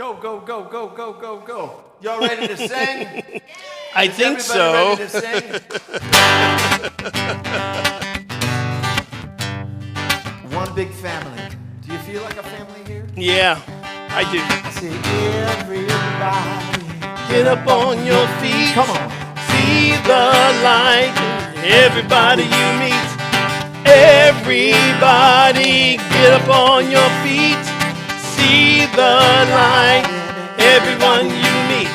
Go, go, go, go, go, go, go. Y'all ready to sing? I think so. Ready to sing? One big family. Do you feel like a family here? Yeah, I do. Say everybody. Get up on your feet. Come on. See the light. Everybody you meet. Everybody get up on your feet. See the light. Everyone you meet.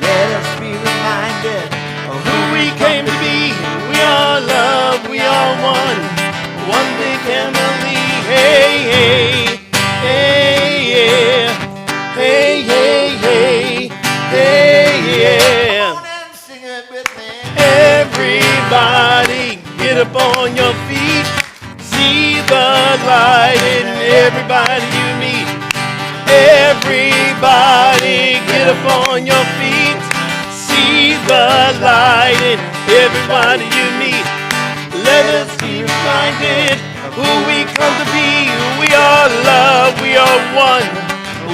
Let us be reminded of Who we came to be. We are love. We are one. One big family. Hey, hey. Hey, yeah. Hey, hey, hey. Hey, yeah. Come on and sing it with me. Everybody get up on your feet. See the light in everybody you meet. Everybody get up on your feet. See the light in everybody you meet. Let us be reminded who we come to be. We are love, we are one.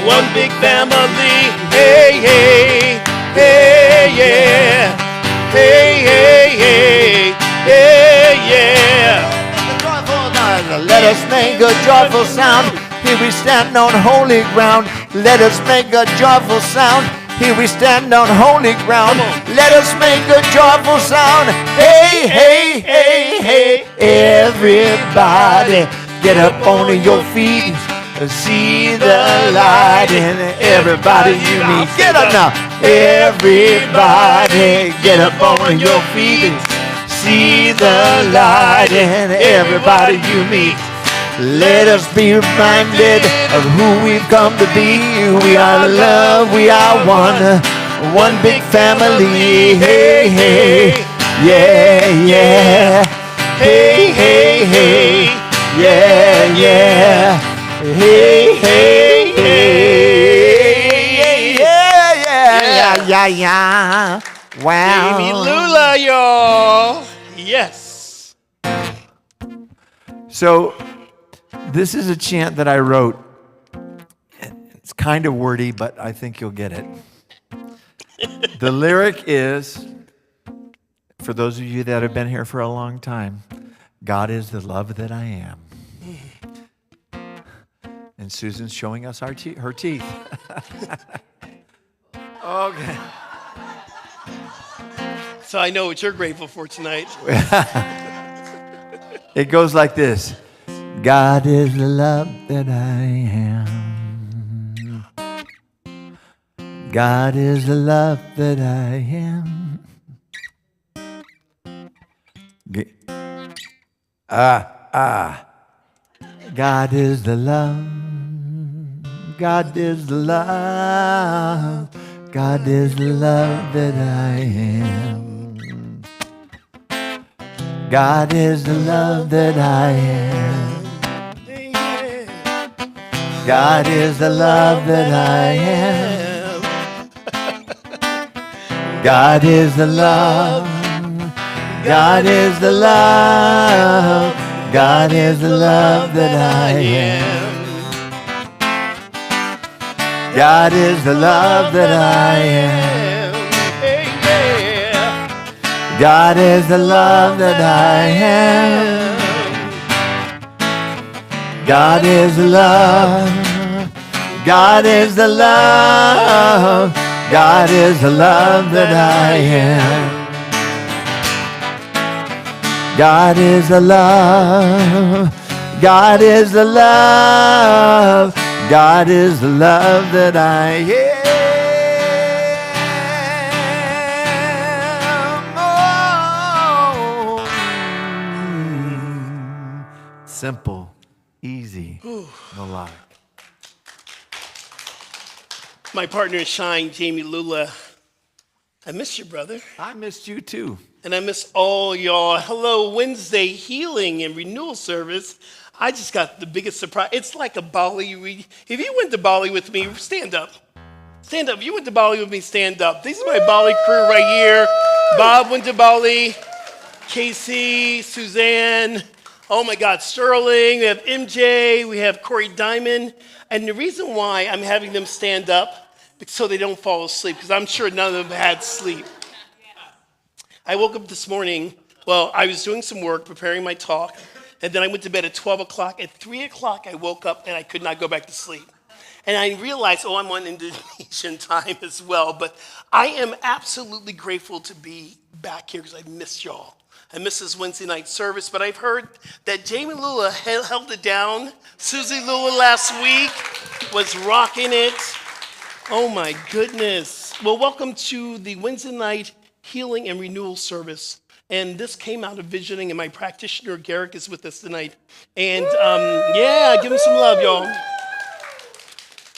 One big family. Hey, hey, hey, yeah. Hey, hey, hey, hey, yeah. Let us make a joyful sound. Here we stand on holy ground. Let us make a joyful sound. Here we stand on holy ground. Let us make a joyful sound. Hey, hey, hey, hey. Everybody get up on your feet. See the light in everybody you meet. Get up now. Everybody get up on your feet. See the light in everybody you meet. Let us be reminded of who we've come to be. We are love, we are one. One big family. Hey, hey, yeah, yeah. Hey, hey, hey, yeah, yeah. Hey, hey, hey, yeah, yeah, yeah, yeah. Wow. Jamie Lula, y'all. Yes. So, this is a chant that I wrote. It's kind of wordy, but I think you'll get it. The lyric is, for those of you that have been here for a long time, God is the love that I am. And Susan's showing us her teeth. Okay. So I know what you're grateful for tonight. It goes like this. God is the love that I am. God is the love that I am. God is the love. God is the love. God is the love that I am. God is the love that I am. God is the love that I am. God is the love. God is the love. God is the love that I am. God is the love that I am. God is the love that I am. God is the love. God is the love. God is the love that I am. God is the love. God is the love. God is the love that I am. Oh. Simple, easy, no lie. My partner in shine, Jamie Lula. I miss you, brother. I missed you too. And I miss all y'all. Hello, Wednesday healing and renewal service. I just got the biggest surprise. It's like a Bali. If you went to Bali with me, stand up. Stand up. If you went to Bali with me, stand up. This is my Bali crew right here. Bob went to Bali. Casey, Suzanne, Oh my God, Sterling, we have MJ, we have Corey Diamond. And the reason why I'm having them stand up so they don't fall asleep, because I'm sure none of them had sleep. I woke up this morning, well, I was doing some work, preparing my talk, and then I went to bed at 12 o'clock. At 3 o'clock, I woke up and I could not go back to sleep. And I realized, I'm on Indonesian time as well, but I am absolutely grateful to be back here because I missed y'all. I missed this Wednesday night service, but I've heard that Jamie Lula held it down. Susie Lula last week was rocking it. Oh my goodness. Well, welcome to the Wednesday night healing and renewal service. And this came out of visioning, and my practitioner, Garrick, is with us tonight. And yeah, give him some love, y'all.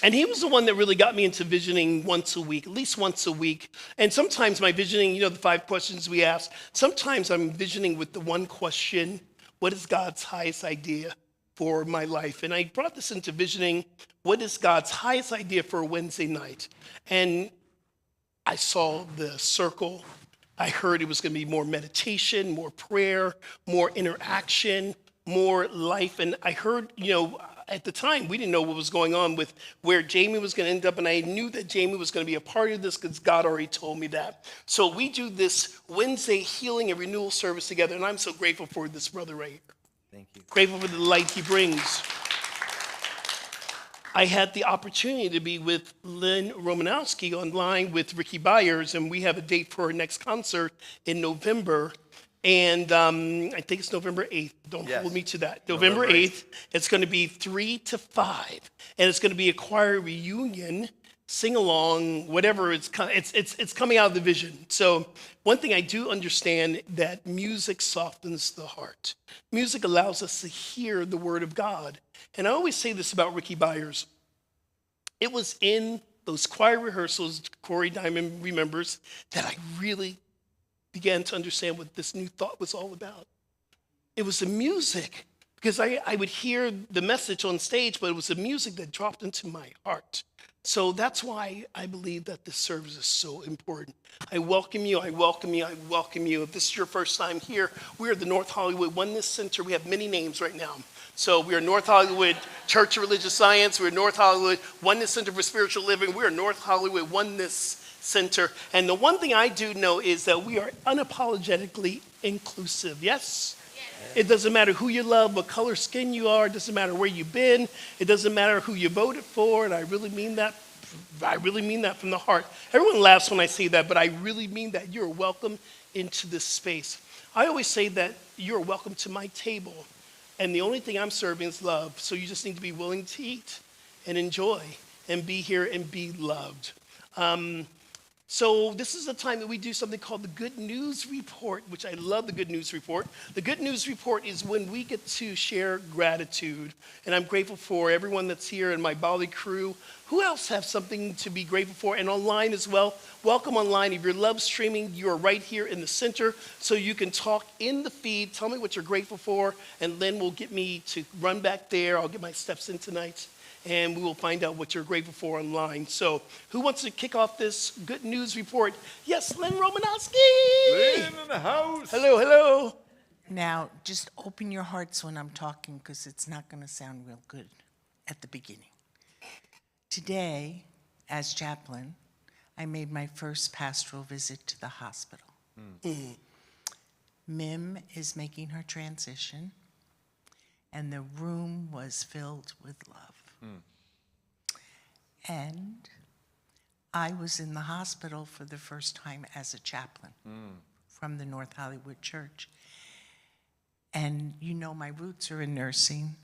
And he was the one that really got me into visioning once a week, at least once a week. And sometimes my visioning, the 5 questions we ask, sometimes I'm visioning with the one question, what is God's highest idea for my life? And I brought this into visioning, what is God's highest idea for a Wednesday night? And I saw the circle. I heard it was going to be more meditation, more prayer, more interaction, more life. And I heard, at the time, we didn't know what was going on with where Jamie was going to end up, and I knew that Jamie was going to be a part of this because God already told me that. So we do this Wednesday healing and renewal service together, and I'm so grateful for this brother right here. Thank you. Grateful for the light he brings. I had the opportunity to be with Lynn Romanowski online with Ricky Byers, and we have a date for our next concert in November. And I think it's November 8th. Don't hold me to that. November 8th. It's going to be 3 to 5. And it's going to be a choir reunion, sing-along, whatever. It's coming out of the vision. So one thing I do understand, that music softens the heart. Music allows us to hear the word of God. And I always say this about Ricky Byers. It was in those choir rehearsals, Corey Diamond remembers, that I really began to understand what this new thought was all about. It was the music, because I would hear the message on stage, but it was the music that dropped into my heart. So that's why I believe that this service is so important. I welcome you, I welcome you, I welcome you. If this is your first time here, we are the North Hollywood Oneness Center. We have many names right now. So we are North Hollywood Church of Religious Science. We're North Hollywood Oneness Center for Spiritual Living. We are North Hollywood Oneness Center. And the one thing I do know is that we are unapologetically inclusive. Yes? It doesn't matter who you love, what color skin you are. It doesn't matter where you've been. It doesn't matter who you voted for. And I really mean that. I really mean that from the heart. Everyone laughs when I say that, but I really mean that. You're welcome into this space. I always say that you're welcome to my table. And the only thing I'm serving is love. So you just need to be willing to eat and enjoy and be here and be loved. So this is the time that we do something called the Good News Report, which I love the Good News Report. The Good News Report is when we get to share gratitude. And I'm grateful for everyone that's here and my Bali crew. Who else have something to be grateful for? And online as well. Welcome online. If you're live streaming, you are right here in the center. So you can talk in the feed. Tell me what you're grateful for. And Lynn will get me to run back there. I'll get my steps in tonight. And we will find out what you're grateful for online. So who wants to kick off this Good News Report? Yes, Lynn Romanowski. Lynn in the house. Hello, hello. Now, just open your hearts when I'm talking, because it's not going to sound real good at the beginning. Today, as chaplain, I made my first pastoral visit to the hospital. Mim is making her transition, and the room was filled with love. And I was in the hospital for the first time as a chaplain from the North Hollywood Church. And my roots are in nursing.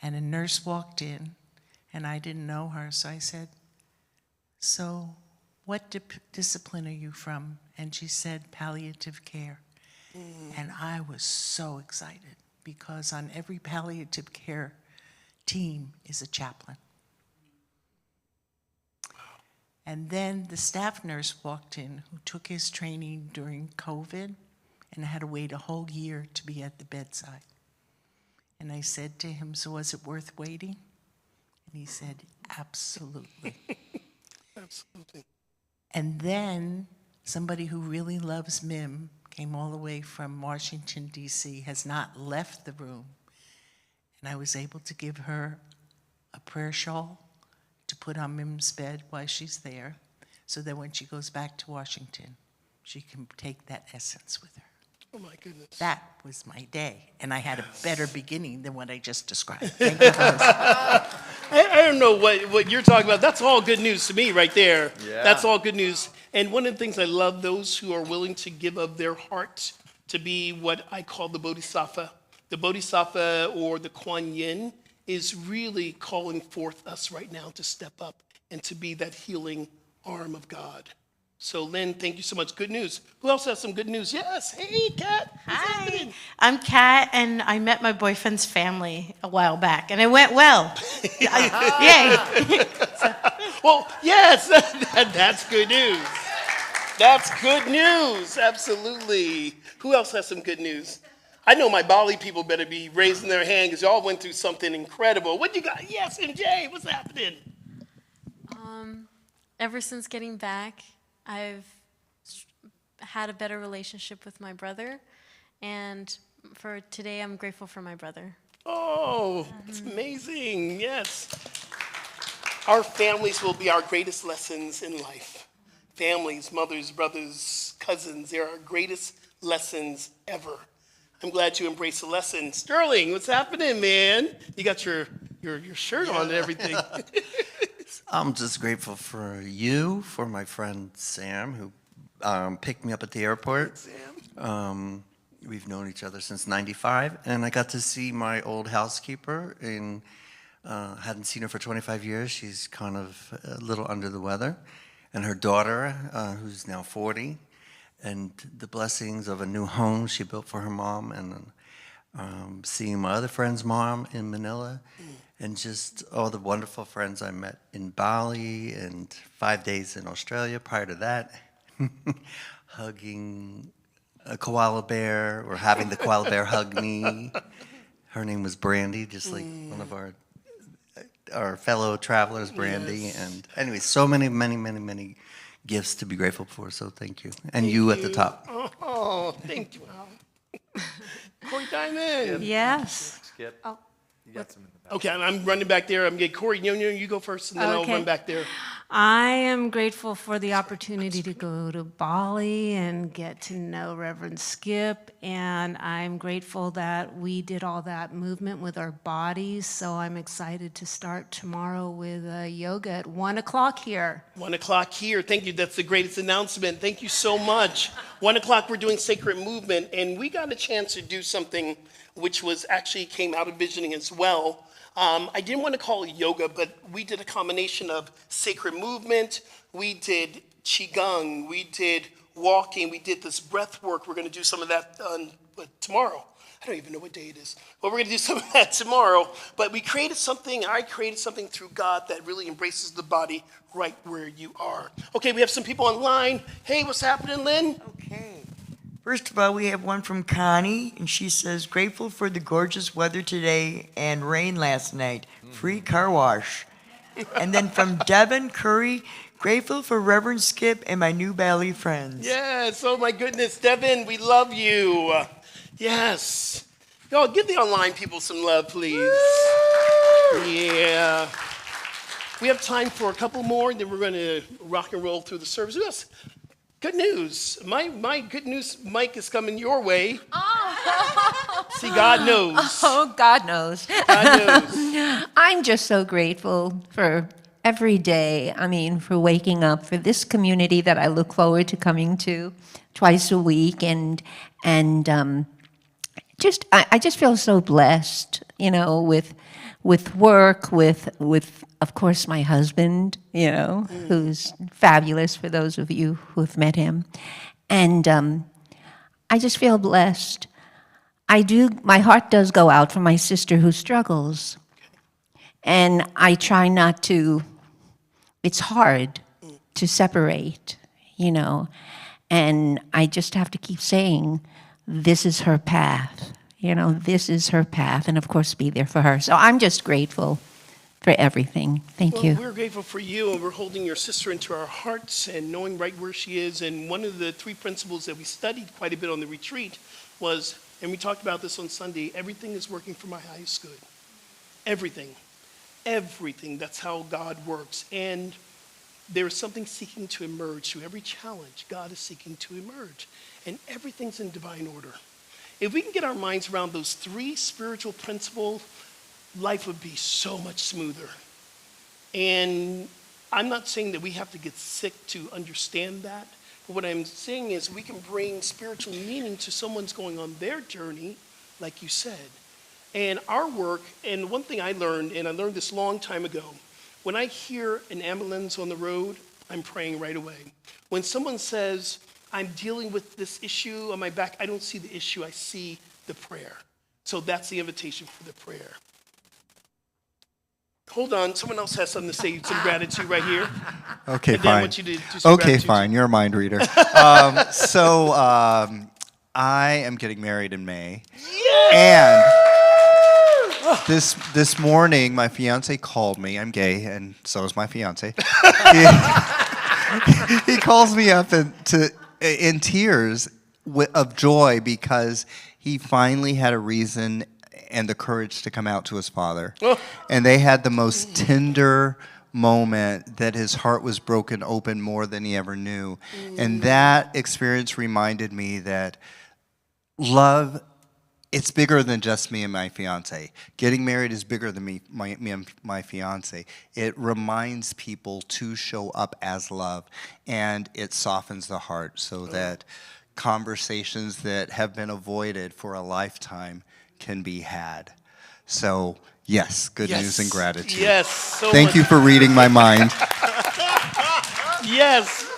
And a nurse walked in, and I didn't know her. So I said, so what discipline are you from? And she said, palliative care. And I was so excited, because on every palliative care team is a chaplain. And then the staff nurse walked in, who took his training during COVID and had to wait a whole year to be at the bedside. And I said to him, so was it worth waiting? And he said, absolutely. Absolutely. And then somebody who really loves Mim came all the way from Washington, D.C., has not left the room. And I was able to give her a prayer shawl to put on Mim's bed while she's there, so that when she goes back to Washington, she can take that essence with her. Oh, my goodness. That was my day, and I had a better beginning than what I just described. Thank you, guys. I don't know what you're talking about. That's all good news to me right there. Yeah. That's all good news. And one of the things I love, those who are willing to give of their heart to be what I call the Bodhisattva. The Bodhisattva or the Kuan Yin is really calling forth us right now to step up and to be that healing arm of God. So, Lynn, thank you so much. Good news. Who else has some good news? Yes. Hey, Kat. What's happening? I'm Kat, and I met my boyfriend's family a while back, and it went well. Yay. Well, yes, that's good news. That's good news. Absolutely. Who else has some good news? I know my Bali people better be raising their hand because y'all went through something incredible. What you got? Yes, MJ, what's happening? Ever since getting back, I've had a better relationship with my brother, and for today, I'm grateful for my brother. Oh, it's amazing. Yes. Our families will be our greatest lessons in life. Families, mothers, brothers, cousins, they're our greatest lessons ever. I'm glad you embraced the lesson. Sterling, what's happening, man? You got your shirt on and everything. I'm just grateful for you, for my friend Sam, who picked me up at the airport. Sam. We've known each other since '95, and I got to see my old housekeeper. Hadn't seen her for 25 years. She's kind of a little under the weather. And her daughter, who's now 40, and the blessings of a new home she built for her mom, and seeing my other friend's mom in Manila. And just all the wonderful friends I met in Bali and 5 days in Australia prior to that, hugging a koala bear or having the koala bear hug me. Her name was Brandy, just like one of our fellow travelers, Brandy. Yes. And anyway, so many gifts to be grateful for, so thank you. And you at the top. Oh, thank you. Corey Diamond. Yes. Skip. Oh. You got some in the back. Okay, I'm running back there. I'm getting Corey. You go first, and then I'll Okay. run back there. I am grateful for the opportunity to go to Bali and get to know Reverend Skip, and I'm grateful that we did all that movement with our bodies, so I'm excited to start tomorrow with yoga at 1 o'clock here. 1 o'clock here. Thank you. That's the greatest announcement. Thank you so much. 1 o'clock, we're doing sacred movement, and we got a chance to do something which was actually came out of visioning as well. I didn't want to call it yoga, but we did a combination of sacred movement. We did qigong. We did walking. We did this breath work. We're going to do some of that tomorrow. I don't even know what day it is, but we're going to do some of that tomorrow. But I created something through God that really embraces the body right where you are. Okay, we have some people online. Hey, what's happening, Lynn? Okay. First of all, we have one from Connie, and she says, grateful for the gorgeous weather today and rain last night. Free car wash. And then from Devin Curry, grateful for Reverend Skip and my new Bali friends. Yes, oh my goodness, Devin, we love you. Yes. Y'all, give the online people some love, please. Yeah. We have time for a couple more, then we're going to rock and roll through the service. Yes. Good news. My good news mic is coming your way. Oh. See, God knows. Oh, God knows. God knows. I'm just so grateful for every day. I mean, for waking up, for this community that I look forward to coming to twice a week, and I just feel so blessed, you know, with work, with of course my husband, you know, who's fabulous for those of you who have met him, and I just feel blessed. My heart does go out for my sister who struggles, and I try not to. It's hard to separate, you know, and I just have to keep saying, this is her path. You know, this is her path, and of course be there for her. So I'm just grateful for everything. Thank you. We're grateful for you, and we're holding your sister into our hearts and knowing right where she is. And one of the 3 principles that we studied quite a bit on the retreat was, and we talked about this on Sunday, everything is working for my highest good. Everything. Everything. That's how God works. And there is something seeking to emerge through every challenge. God is seeking to emerge. And everything's in divine order. If we can get our minds around those 3 spiritual principles, life would be so much smoother. And I'm not saying that we have to get sick to understand that. But what I'm saying is we can bring spiritual meaning to someone's going on their journey, like you said. And our work, and one thing I learned, and I learned this a long time ago, when I hear an ambulance on the road, I'm praying right away. When someone says, I'm dealing with this issue on my back, I don't see the issue, I see the prayer. So that's the invitation for the prayer. Hold on, someone else has something to say, some gratitude right here. Okay, And then I fine. want you to do some Okay, gratitude fine. too. You're a mind reader. I am getting married in May. And this morning, my fiance called me. I'm gay, and so is my fiance. He calls me up in tears of joy because he finally had a reason and the courage to come out to his father. And they had the most tender moment that his heart was broken open more than he ever knew. And that experience reminded me that love, it's bigger than just me and my fiance. Getting married is bigger than me and my fiance. It reminds people to show up as love, and it softens the heart so that conversations that have been avoided for a lifetime can be had. So, yes, good news and gratitude. Yes, so Thank much. you for reading my mind. Yes.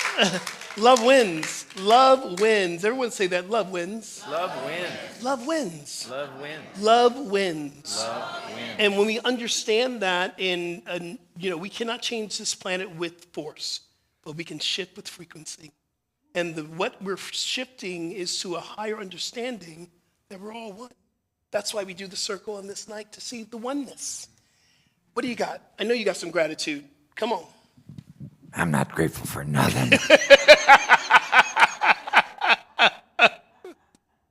Love wins. Love wins. Everyone say that. Love wins. Love wins. Love wins. Love wins. Love wins. Love wins. And when we understand that, we cannot change this planet with force, but we can shift with frequency. And what we're shifting is to a higher understanding that we're all one. That's why we do the circle on this night, to see the oneness. What do you got? I know you got some gratitude. Come on. I'm not grateful for nothing.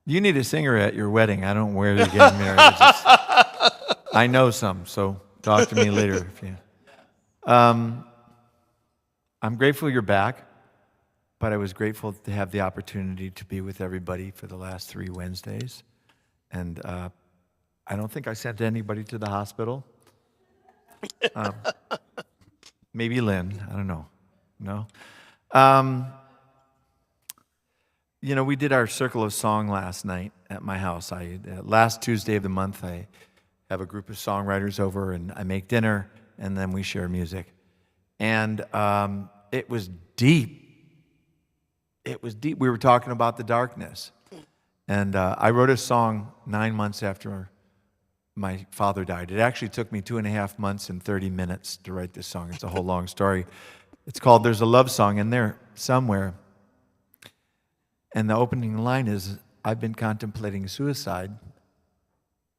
You need a singer at your wedding. I don't know where you're getting married. I know some, so talk to me later. If you. I'm grateful you're back, but I was grateful to have the opportunity to be with everybody for the last 3 Wednesdays. And I don't think I sent anybody to the hospital. Maybe Lynn. I don't know. No? We did our Circle of Song last night at my house. Last Tuesday of the month, I have a group of songwriters over, and I make dinner, and then we share music. And it was deep. It was deep. We were talking about the darkness. And I wrote a song 9 months after my father died. It actually took me 2.5 months and 30 minutes to write this song. It's a whole long story. It's called There's a Love Song in there somewhere. And the opening line is, I've been contemplating suicide,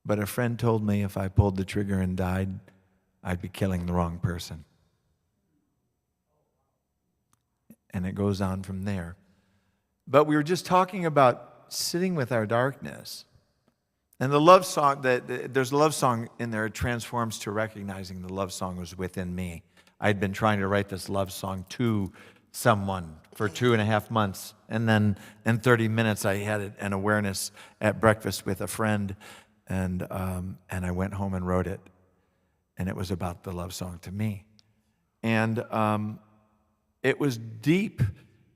but a friend told me if I pulled the trigger and died, I'd be killing the wrong person. And it goes on from there. But we were just talking about sitting with our darkness. And the love song, there's a love song in there, it transforms to recognizing the love song was within me. I'd been trying to write this love song to someone for 2.5 months. And then in 30 minutes, I had an awareness at breakfast with a friend, and I went home and wrote it. And it was about the love song to me. And it was deep.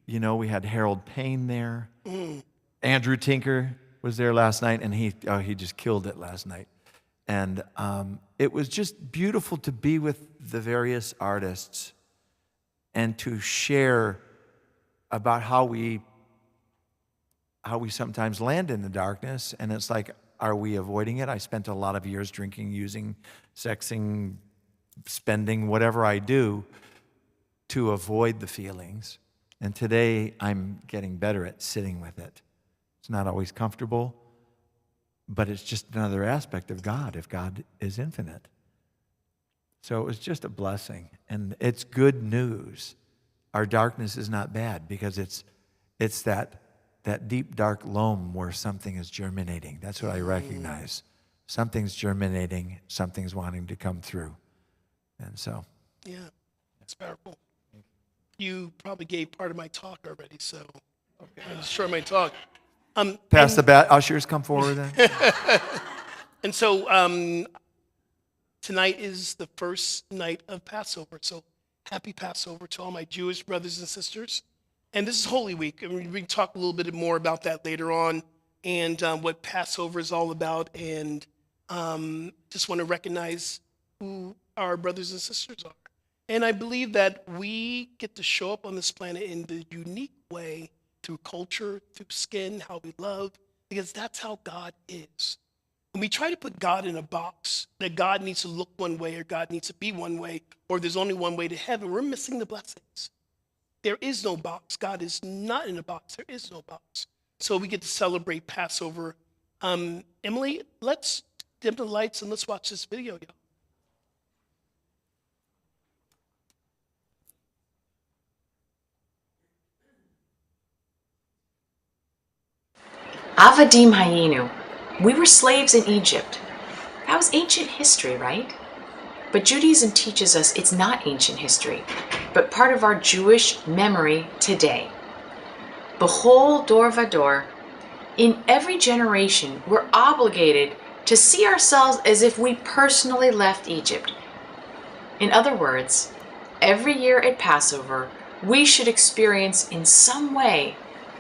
We had Harold Payne there. Andrew Tinker was there last night, and he just killed it last night. And it was just beautiful to be with the various artists and to share about how we sometimes land in the darkness. And it's like, are we avoiding it? I spent a lot of years drinking, using, sexing, spending, whatever I do to avoid the feelings. And today I'm getting better at sitting with it. It's not always comfortable, but it's just another aspect of God, if God is infinite. So it was just a blessing. And it's good news. Our darkness is not bad because it's that deep, dark loam where something is germinating. That's what I recognize. Something's germinating, something's wanting to come through. And so. Yeah, it's powerful. You probably gave part of my talk already, so I'll destroy my talk. Pass the bat. Ushers, come forward then. And so tonight is the first night of Passover. So happy Passover to all my Jewish brothers and sisters. And this is Holy Week. And we can talk a little bit more about that later on and what Passover is all about. And just want to recognize who our brothers and sisters are. And I believe that we get to show up on this planet in the unique way through culture, through skin, how we love, because that's how God is. When we try to put God in a box, that God needs to look one way or God needs to be one way, or there's only one way to heaven, we're missing the blessings. There is no box. God is not in a box. There is no box. So we get to celebrate Passover. Emily, let's dim the lights and let's watch this video, y'all. Avadim Hayinu. We were slaves in Egypt. That was ancient history, right? But Judaism teaches us it's not ancient history, but part of our Jewish memory today. B'chol dor vador, in every generation, we're obligated to see ourselves as if we personally left Egypt. In other words, every year at Passover, we should experience in some way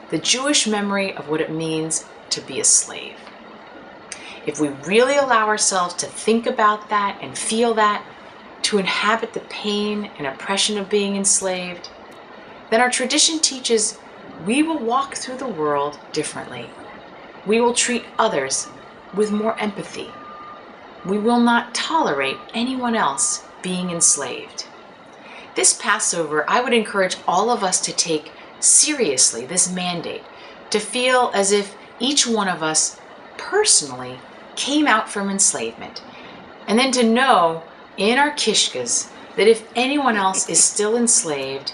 the Jewish memory of what it means to be a slave. If we really allow ourselves to think about that and feel that, to inhabit the pain and oppression of being enslaved, then our tradition teaches we will walk through the world differently. We will treat others with more empathy. We will not tolerate anyone else being enslaved. This Passover, I would encourage all of us to take seriously this mandate, to feel as if each one of us personally came out from enslavement, and then to know in our kishkas that if anyone else is still enslaved,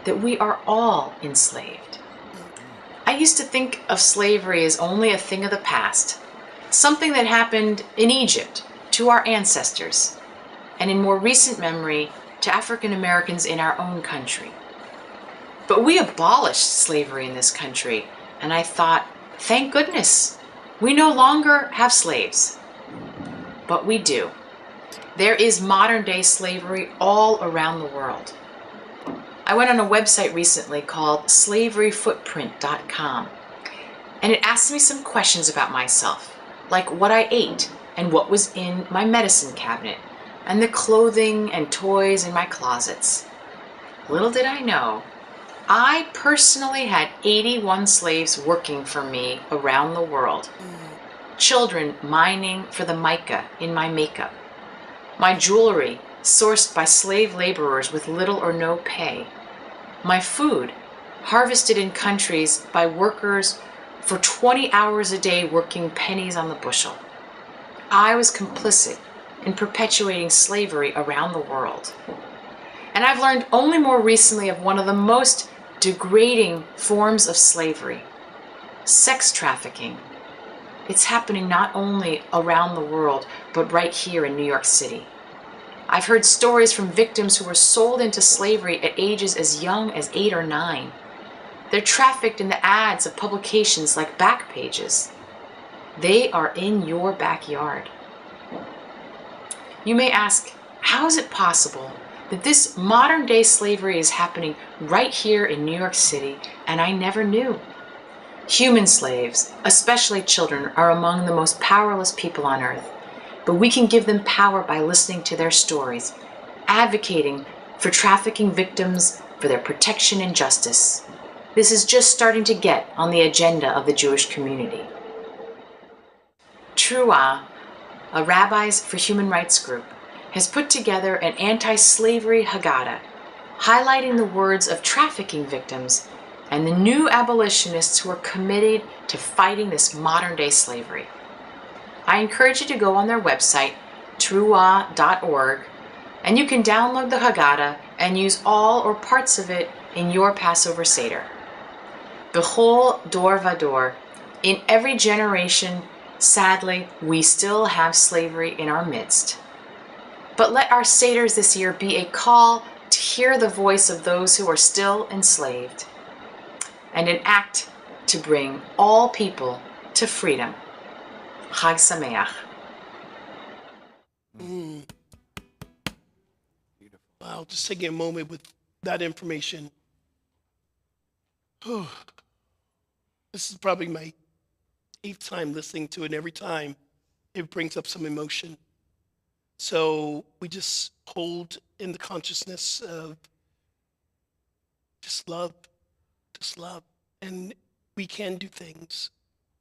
that we are all enslaved. I used to think of slavery as only a thing of the past, something that happened in Egypt to our ancestors, and in more recent memory to African Americans in our own country. But we abolished slavery in this country, and I thought, thank goodness, we no longer have slaves. But we do. There is modern-day slavery all around the world. I went on a website recently called slaveryfootprint.com, and it asked me some questions about myself, like what I ate and what was in my medicine cabinet, and the clothing and toys in my closets. Little did I know, I personally had 81 slaves working for me around the world. Children mining for the mica in my makeup. My jewelry sourced by slave laborers with little or no pay. My food harvested in countries by workers for 20 hours a day working pennies on the bushel. I was complicit in perpetuating slavery around the world. And I've learned only more recently of one of the most degrading forms of slavery, sex trafficking. It's happening not only around the world, but right here in New York City. I've heard stories from victims who were sold into slavery at ages as young as 8 or 9. They're trafficked in the ads of publications like Backpages. They are in your backyard. You may ask, how is it possible that this modern day slavery is happening right here in New York City and I never knew? Human slaves, especially children, are among the most powerless people on earth, but we can give them power by listening to their stories, advocating for trafficking victims for their protection and justice. This is just starting to get on the agenda of the Jewish community. Truah, a Rabbis for Human Rights group, has put together an anti-slavery Haggadah, highlighting the words of trafficking victims and the new abolitionists who are committed to fighting this modern-day slavery. I encourage you to go on their website, truah.org, And you can download the Haggadah and use all or parts of it in your Passover Seder. B'chol dor vador, in every generation, sadly, we still have slavery in our midst. But let our Seders this year be a call to hear the voice of those who are still enslaved, and an act to bring all people to freedom. Chag Sameach. Wow, just taking a moment with that information. This is probably my 8th time listening to it, and every time it brings up some emotion. So we just hold in the consciousness of just love. And we can do things.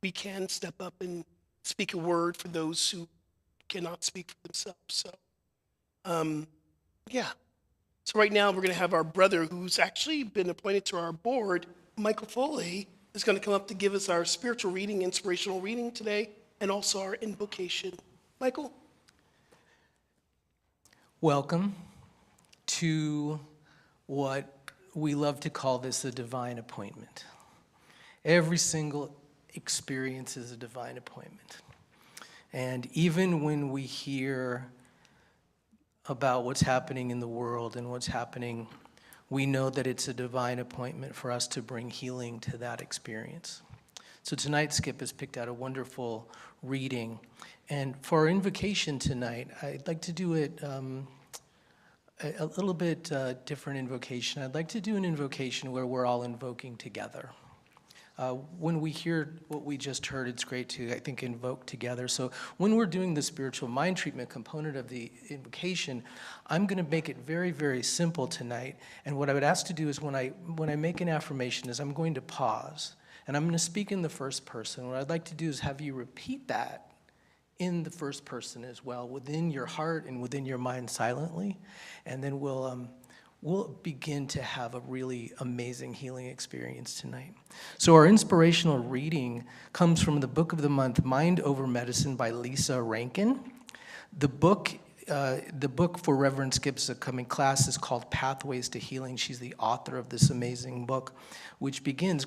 We can step up and speak a word for those who cannot speak for themselves. So, yeah. So right now we're going to have our brother, who's actually been appointed to our board, Michael Foley, is going to come up to give us our spiritual reading, inspirational reading today, and also our invocation. Michael? Welcome to what we love to call this a divine appointment. Every single experience is a divine appointment. And even when we hear about what's happening in the world and what's happening, we know that it's a divine appointment for us to bring healing to that experience. So tonight, Skip has picked out a wonderful reading. And for our invocation tonight, I'd like to do it a little bit different invocation. I'd like to do an invocation where we're all invoking together. When we hear what we just heard, it's great to, I think, invoke together. So when we're doing the spiritual mind treatment component of the invocation, I'm going to make it very, very simple tonight. And what I would ask to do is when I make an affirmation is I'm going to pause, and I'm going to speak in the first person. What I'd like to do is have you repeat that in the first person as well, within your heart and within your mind silently. And then we'll begin to have a really amazing healing experience tonight. So our inspirational reading comes from the book of the month, Mind Over Medicine by Lisa Rankin. The book for Reverend Skip's upcoming class is called Pathways to Healing. She's the author of this amazing book, which begins,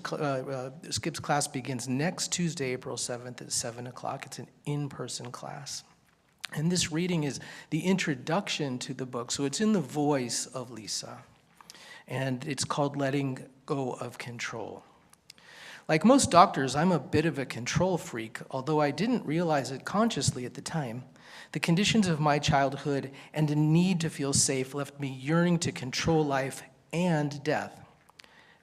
Skip's class begins next Tuesday, April 7th at 7 o'clock. It's an in-person class. And this reading is the introduction to the book, so it's in the voice of Lisa. And it's called Letting Go of Control. Like most doctors, I'm a bit of a control freak, although I didn't realize it consciously at the time. The conditions of my childhood and a need to feel safe left me yearning to control life and death,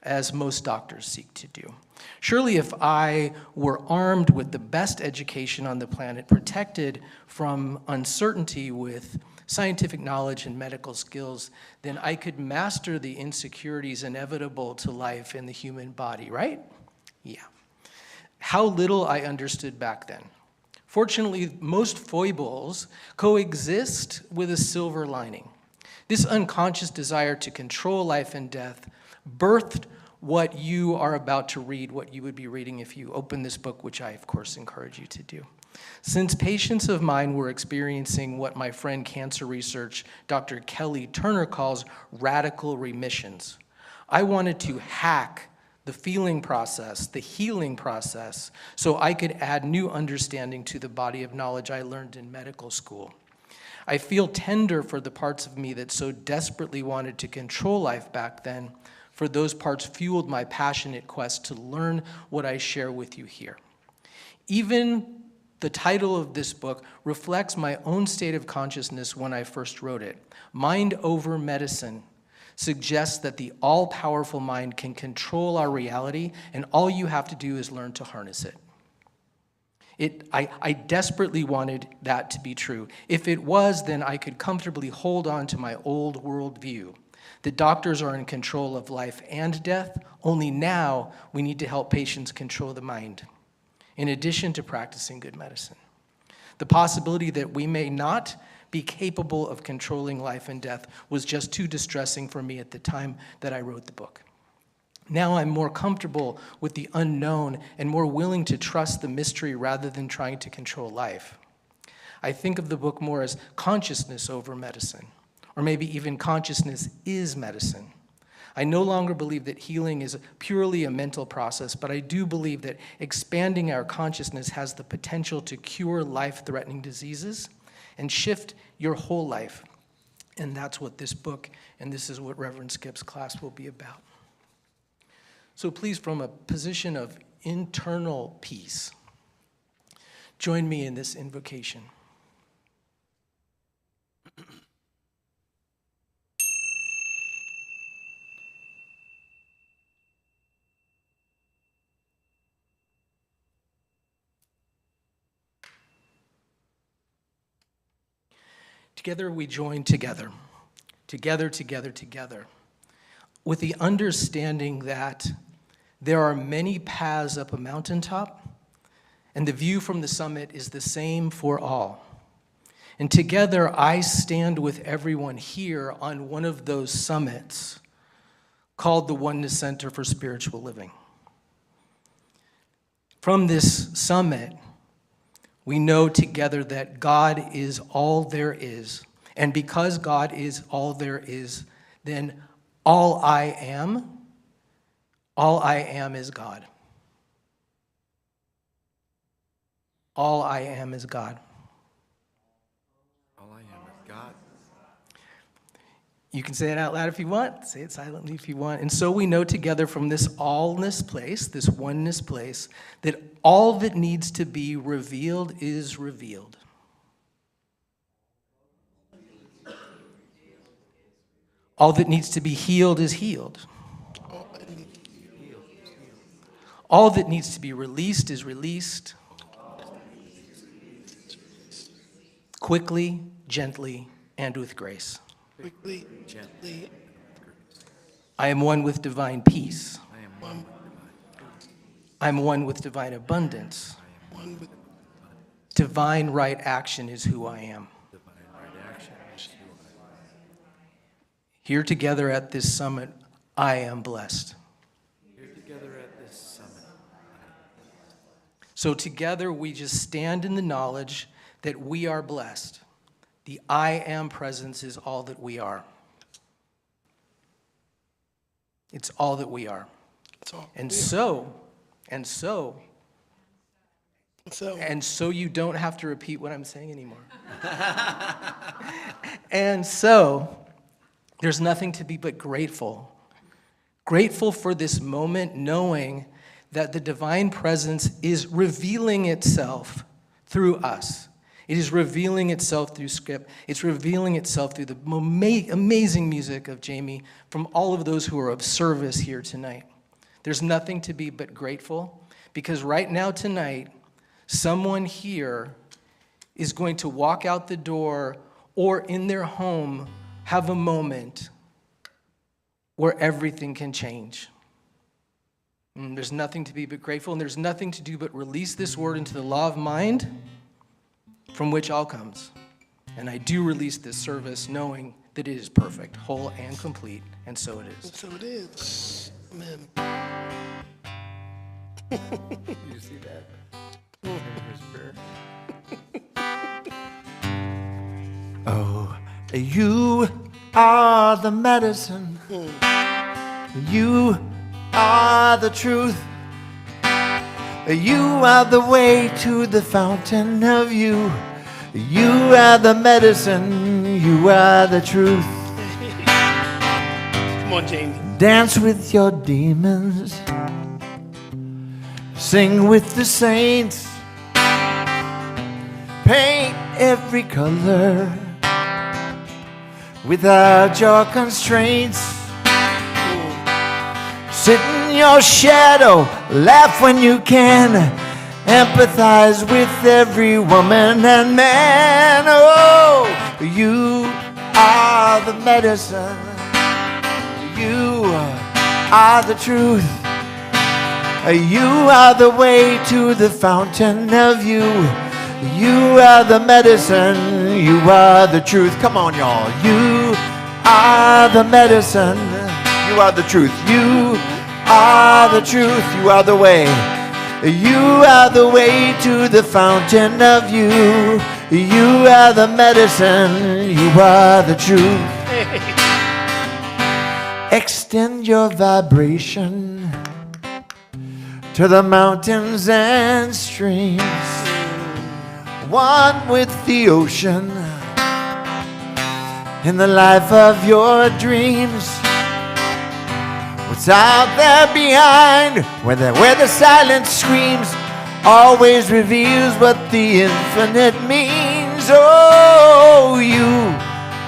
as most doctors seek to do. Surely if I were armed with the best education on the planet, protected from uncertainty with scientific knowledge and medical skills, then I could master the insecurities inevitable to life in the human body, right? Yeah. How little I understood back then. Fortunately, most foibles coexist with a silver lining. This unconscious desire to control life and death birthed what you are about to read, what you would be reading if you open this book, which I, of course, encourage you to do. Since patients of mine were experiencing what my friend cancer research, Dr. Kelly Turner, calls radical remissions, I wanted to hack the feeling process, the healing process, so I could add new understanding to the body of knowledge I learned in medical school. I feel tender for the parts of me that so desperately wanted to control life back then, for those parts fueled my passionate quest to learn what I share with you here. Even the title of this book reflects my own state of consciousness when I first wrote it. Mind Over Medicine suggests that the all-powerful mind can control our reality, and all you have to do is learn to harness it. I desperately wanted that to be true. If it was, then I could comfortably hold on to my old worldview. The doctors are in control of life and death. Only now we need to help patients control the mind, in addition to practicing good medicine. The possibility that we may not be capable of controlling life and death was just too distressing for me at the time that I wrote the book. Now I'm more comfortable with the unknown and more willing to trust the mystery rather than trying to control life. I think of the book more as consciousness over medicine, or maybe even consciousness is medicine. I no longer believe that healing is purely a mental process, but I do believe that expanding our consciousness has the potential to cure life-threatening diseases and shift your whole life. And that's what this book, and this is what Reverend Skip's class will be about. So please, from a position of internal peace, join me in this invocation. Together we join together, with the understanding that there are many paths up a mountaintop, and the view from the summit is the same for all. And together I stand with everyone here on one of those summits called the Oneness Center for Spiritual Living. From this summit, we know together that God is all there is. And because God is all there is, then all I am is God. All I am is God. All I am is God. You can say it out loud if you want, say it silently if you want. And so we know together from this allness place, this oneness place, that all that needs to be revealed is revealed. All that needs to be healed is healed. All that needs to be released is released. Quickly, gently, and with grace. Quickly, gently. I am one with divine peace. I am one with divine abundance. Divine right action is who I am. Here together at this summit, I am blessed. So together we just stand in the knowledge that we are blessed. The I am presence is all that we are. It's all that we are. And so you don't have to repeat what I'm saying anymore. And so there's nothing to be but grateful. Grateful for this moment, knowing that the divine presence is revealing itself through us. It is revealing itself through Skip. It's revealing itself through the amazing music of Jamie from all of those who are of service here tonight. There's nothing to be but grateful, because right now tonight, someone here is going to walk out the door or in their home have a moment where everything can change. And there's nothing to be but grateful, and there's nothing to do but release this word into the law of mind from which all comes. And I do release this service knowing that it is perfect, whole, and complete, and so it is. So it is. Amen. You see that? Oh, you are the medicine. You are the truth. You are the way to the fountain of you. You are the medicine. You are the truth. Come on, Jamie. Dance with your demons. Sing with the saints. Paint every color without your constraints. Sit in your shadow, laugh when you can, empathize with every woman and man. Oh, you are the medicine. You are the truth. You are the way to the fountain of you. You are the medicine. You are the truth. Come on, y'all. You are the medicine. You are the truth. You are the truth. You are the way. You are the way to the fountain of you. You are the medicine. You are the truth. Extend your vibration to the mountains and streams, one with the ocean in the life of your dreams. What's out there behind, where the silence screams, always reveals what the infinite means. Oh, you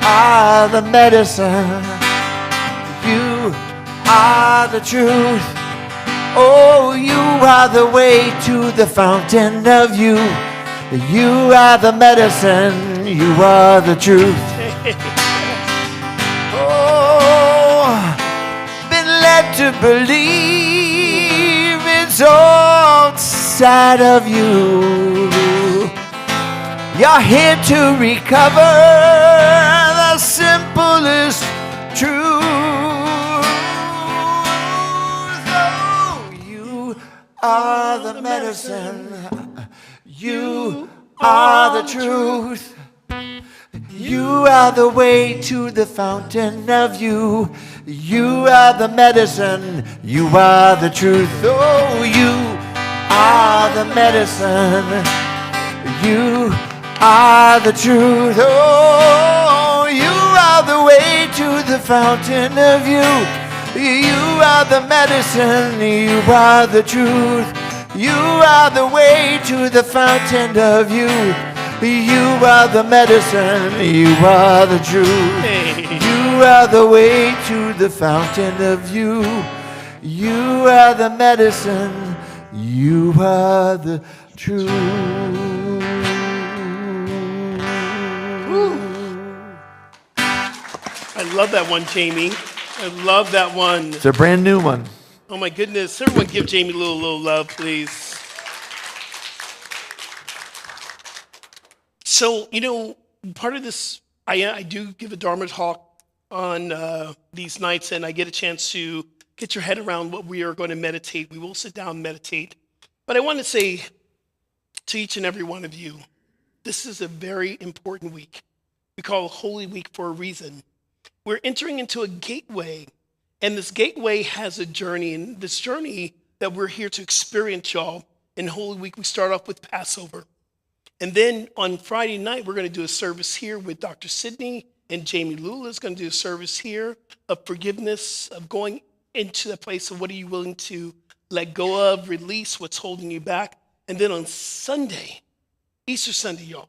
are the medicine. You are the truth. Oh, you are the way to the fountain of you. You are the medicine. You are the truth. Oh, been led to believe it's all inside of you. You're here to recover the simplest truth. Oh, you are the medicine. You are the truth. You are the way to the fountain of you. You are the medicine. You are the truth. Oh, you are the medicine. You are the truth. Oh, you are the way to the fountain of you. You are the medicine. You are the truth. You are the way to the fountain of you. You are the medicine. You are the truth. You are the way to the fountain of you. You are the medicine. You are the truth. I love that one, Jamie. I love that one. It's a brand new one. Oh my goodness. Everyone give Jamie a little love, please. So, part of this, I do give a Dharma talk on these nights, and I get a chance to get your head around what we are going to meditate. We will sit down and meditate. But I want to say to each and every one of you, this is a very important week. We call it Holy Week for a reason. We're entering into a gateway, and this gateway has a journey, and this journey that we're here to experience, y'all, in Holy Week, we start off with Passover. And then on Friday night, we're going to do a service here with Dr. Sidney, and Jamie Lula is going to do a service here of forgiveness, of going into the place of what are you willing to let go of, release what's holding you back. And then on Sunday, Easter Sunday, y'all,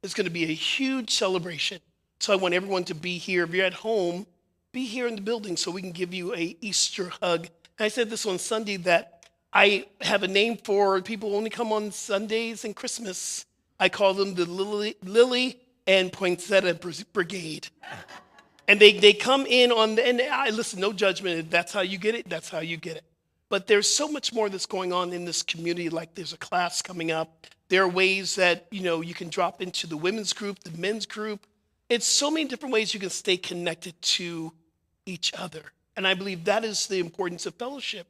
it's going to be a huge celebration. So I want everyone to be here. If you're at home, be here in the building so we can give you a Easter hug. And I said this on Sunday that I have a name for people who only come on Sundays and Christmas. I call them the Lily and Poinsettia Brigade. And they come in and I listen, no judgment. If that's how you get it, that's how you get it. But there's so much more that's going on in this community. Like there's a class coming up. There are ways that, you can drop into the women's group, the men's group. It's so many different ways you can stay connected to each other. And I believe that is the importance of fellowship.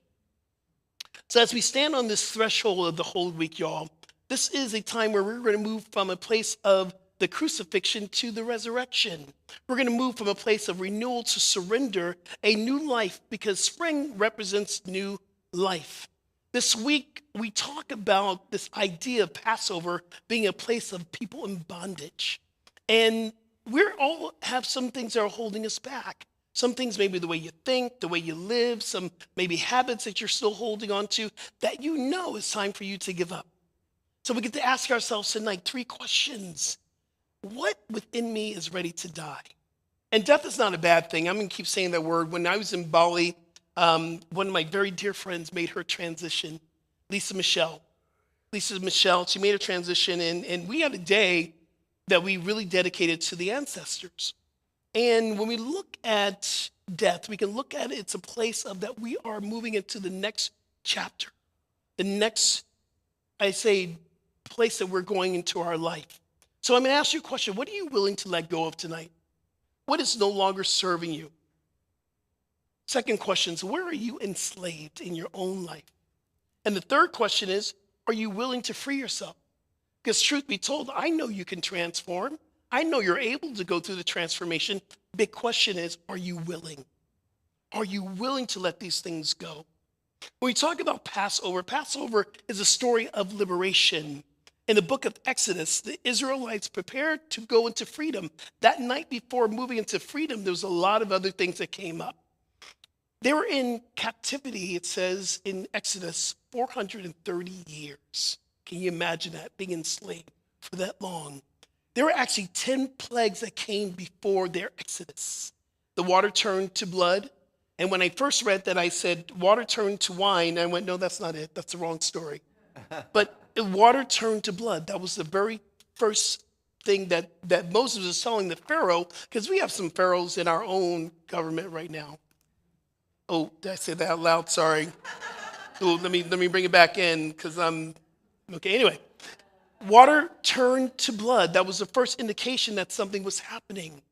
So as we stand on this threshold of the Holy Week, y'all, this is a time where we're going to move from a place of the crucifixion to the resurrection. We're going to move from a place of renewal to surrender, a new life, because spring represents new life. This week, we talk about this idea of Passover being a place of people in bondage. And we all have some things that are holding us back. Some things maybe the way you think, the way you live, some maybe habits that you're still holding on to that it's time for you to give up. So we get to ask ourselves tonight 3 questions. What within me is ready to die? And death is not a bad thing. I'm going to keep saying that word. When I was in Bali, one of my very dear friends made her transition, Lisa Michelle, she made a transition, and we had a day that we really dedicated to the ancestors. And when we look at death, we can look at it, it's a place of that we are moving into the next chapter, the next, place that we're going into our life. So I'm going to ask you a question. What are you willing to let go of tonight? What is no longer serving you? Second question is, where are you enslaved in your own life? And the third question is, are you willing to free yourself? Because truth be told, I know you can transform. I know you're able to go through the transformation. Big question is, are you willing? Are you willing to let these things go? When we talk about Passover, Passover is a story of liberation. In the book of Exodus, the Israelites prepared to go into freedom. That night before moving into freedom, there was a lot of other things that came up. They were in captivity, it says in Exodus, 430 years. Can you imagine that, being enslaved for that long? There were actually 10 plagues that came before their exodus. The water turned to blood. And when I first read that, I said, water turned to wine. I went, no, that's not it. That's the wrong story. But the water turned to blood. That was the very first thing that Moses was telling the Pharaoh, because we have some pharaohs in our own government right now. Oh, did I say that out loud? Sorry. Oh, let me bring it back in, because I'm, okay, anyway. Water turned to blood. That was the first indication that something was happening.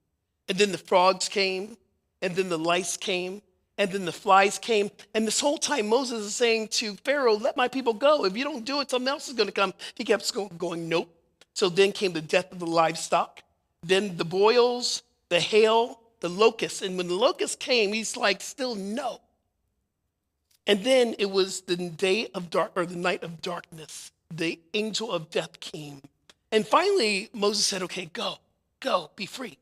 And then the frogs came, and then the lice came, and then the flies came. And this whole time Moses is saying to Pharaoh, let my people go. If you don't do it, something else is going to come. He kept going, nope. So then came the death of the livestock, then the boils, the hail, the locusts. And when the locusts came, he's like, still no. And then it was the day of dark, or the night of darkness. The angel of death came. And finally, Moses said, okay, go, be free.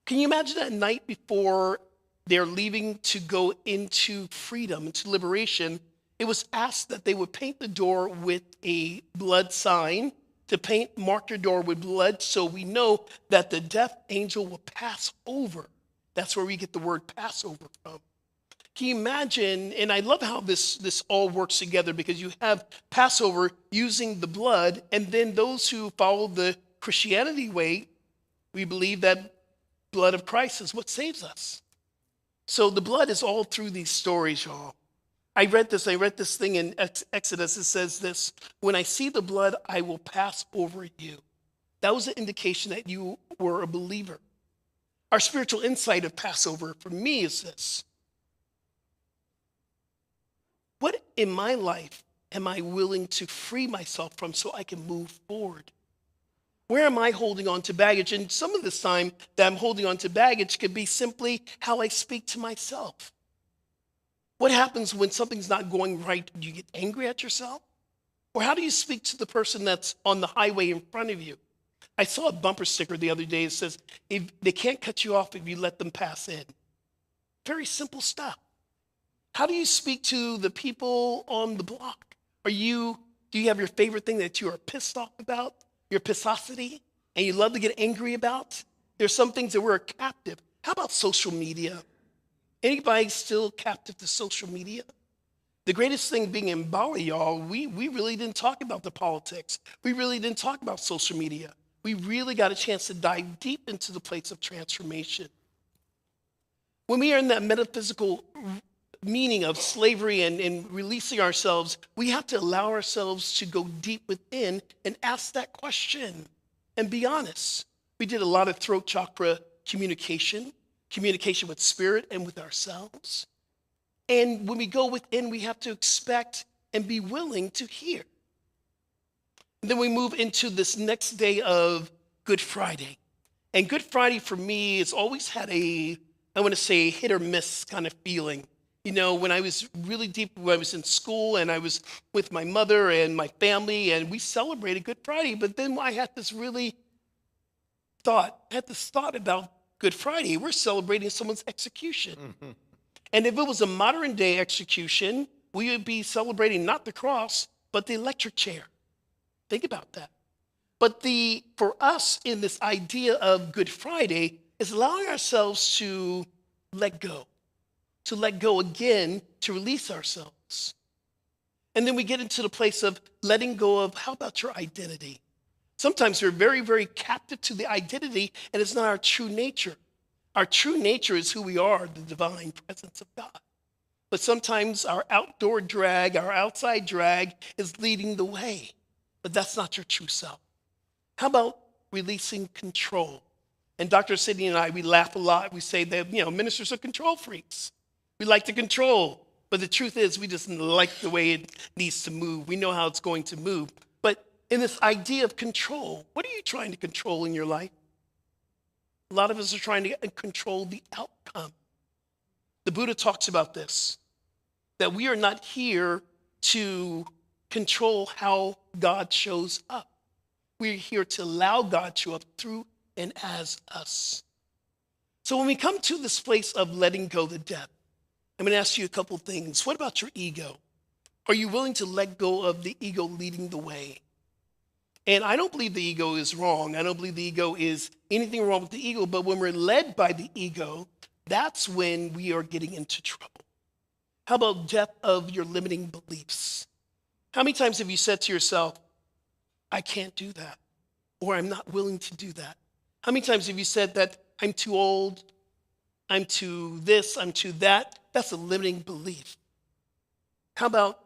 Can you imagine that night before they're leaving to go into freedom, into liberation? It was asked that they would paint the door with a blood sign, to mark your door with blood, so we know that the death angel will pass over. That's where we get the word Passover from. Can you imagine, and I love how this all works together, because you have Passover using the blood, and then those who follow the Christianity way, we believe that blood of Christ is what saves us. So the blood is all through these stories, y'all. I read this thing in Exodus. It says this, when I see the blood, I will pass over you. That was an indication that you were a believer. Our spiritual insight of Passover for me is this. What in my life am I willing to free myself from so I can move forward? Where am I holding on to baggage? And some of this time that I'm holding on to baggage could be simply how I speak to myself. What happens when something's not going right? Do you get angry at yourself? Or how do you speak to the person that's on the highway in front of you? I saw a bumper sticker the other day that says, if they can't cut you off if you let them pass in. Very simple stuff. How do you speak to the people on the block? Do you have your favorite thing that you are pissed off about? Your pissosity, and you love to get angry about? There's some things that we're captive. How about social media? Anybody still captive to social media? The greatest thing being in Bali, y'all, we really didn't talk about the politics. We really didn't talk about social media. We really got a chance to dive deep into the place of transformation. When we are in that metaphysical meaning of slavery and releasing ourselves, we have to allow ourselves to go deep within and ask that question and be honest. We did a lot of throat chakra communication with spirit and with ourselves. And when we go within, we have to expect and be willing to hear. And then we move into this next day of Good Friday. And Good Friday for me has always had I want to say, hit or miss kind of feeling. You know, when I was really deep, when I was in school and I was with my mother and my family and we celebrated Good Friday, but then I had this thought about Good Friday. We're celebrating someone's execution. Mm-hmm. And if it was a modern day execution, we would be celebrating not the cross, but the electric chair. Think about that. But for us in this idea of Good Friday is allowing ourselves to let go again, to release ourselves. And then we get into the place of letting go of, how about your identity? Sometimes we're very, very captive to the identity, and it's not our true nature. Our true nature is who we are, the divine presence of God. But sometimes our outdoor drag, our outside drag is leading the way, but that's not your true self. How about releasing control? And Dr. Sidney and I, we laugh a lot. We say that, ministers are control freaks. We like to control, but the truth is we just like the way it needs to move. We know how it's going to move. But in this idea of control, what are you trying to control in your life? A lot of us are trying to control the outcome. The Buddha talks about this, that we are not here to control how God shows up. We're here to allow God to show up through and as us. So when we come to this place of letting go the death, I'm going to ask you a couple things. What about your ego? Are you willing to let go of the ego leading the way? And I don't believe the ego is wrong. I don't believe the ego is anything wrong with the ego, but when we're led by the ego, that's when we are getting into trouble. How about death of your limiting beliefs? How many times have you said to yourself, I can't do that, or I'm not willing to do that? How many times have you said that I'm too old, I'm too this, I'm too that? That's a limiting belief. How about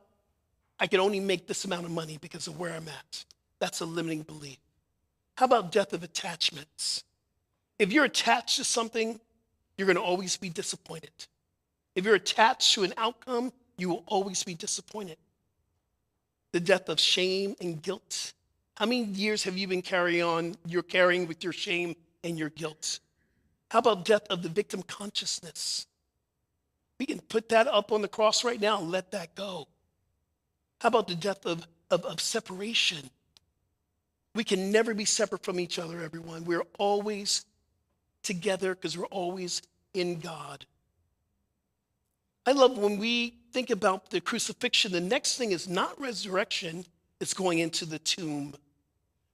I can only make this amount of money because of where I'm at? That's a limiting belief. How about death of attachments? If you're attached to something, you're going to always be disappointed. If you're attached to an outcome, you will always be disappointed. The death of shame and guilt. How many years have you been you're carrying with your shame and your guilt? How about death of the victim consciousness? We can put that up on the cross right now and let that go. How about the death of separation? We can never be separate from each other, everyone. We're always together because we're always in God. I love when we think about the crucifixion, the next thing is not resurrection, it's going into the tomb.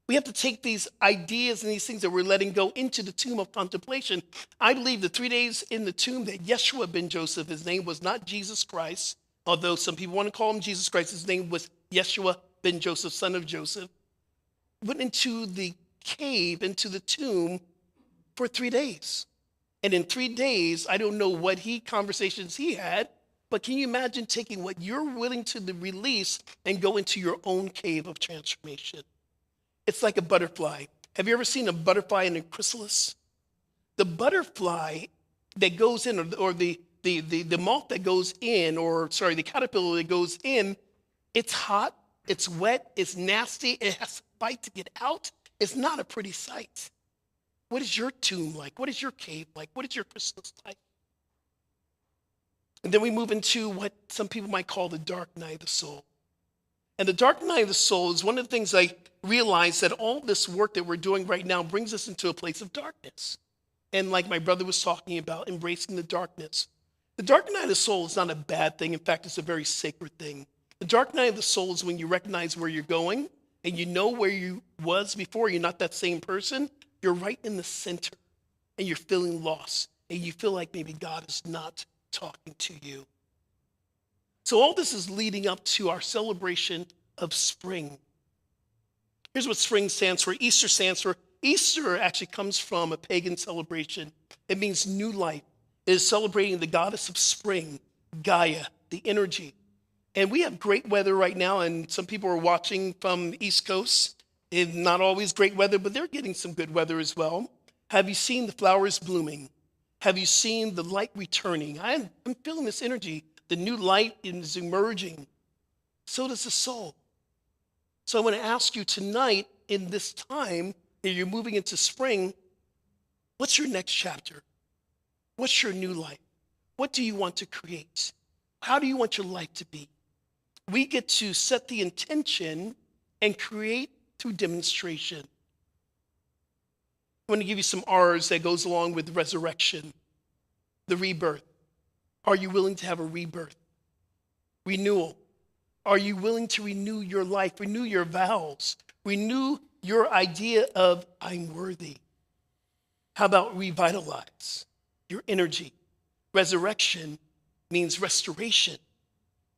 We have to take these ideas and these things that we're letting go into the tomb of contemplation. I believe the 3 days in the tomb that Yeshua ben Joseph, his name was not Jesus Christ, although some people want to call him Jesus Christ, his name was Yeshua ben Joseph, son of Joseph, went into the cave, into the tomb for 3 days. And in 3 days, I don't know what conversations he had, but can you imagine taking what you're willing to release and go into your own cave of transformation? It's like a butterfly. Have you ever seen a butterfly in a chrysalis? The butterfly that goes in, or the moth that goes in, the caterpillar that goes in, it's hot, it's wet, it's nasty, it has to fight to get out. It's not a pretty sight. What is your tomb like? What is your cave like? What is your chrysalis like? And then we move into what some people might call the dark night of the soul. And the dark night of the soul is one of the things I realize that all this work that we're doing right now brings us into a place of darkness. And like my brother was talking about, embracing the darkness. The dark night of the soul is not a bad thing. In fact, it's a very sacred thing. The dark night of the soul is when you recognize where you're going and you know where you was before. You're not that same person. You're right in the center and you're feeling lost and you feel like maybe God is not talking to you. So all this is leading up to our celebration of spring. Here's what spring stands for. Easter stands for. Easter actually comes from a pagan celebration. It means new life. It is celebrating the goddess of spring, Gaia, the energy. And we have great weather right now, and some people are watching from the East Coast. It's not always great weather, but they're getting some good weather as well. Have you seen the flowers blooming? Have you seen the light returning? I'm feeling this energy. The new light is emerging. So does the soul. So I want to ask you tonight, in this time that you're moving into spring, what's your next chapter? What's your new life? What do you want to create? How do you want your life to be? We get to set the intention and create through demonstration. I want to give you some R's that goes along with resurrection, the rebirth. Are you willing to have a rebirth? Renewal. Are you willing to renew your life, renew your vows, renew your idea of I'm worthy? How about revitalize your energy? Resurrection means restoration.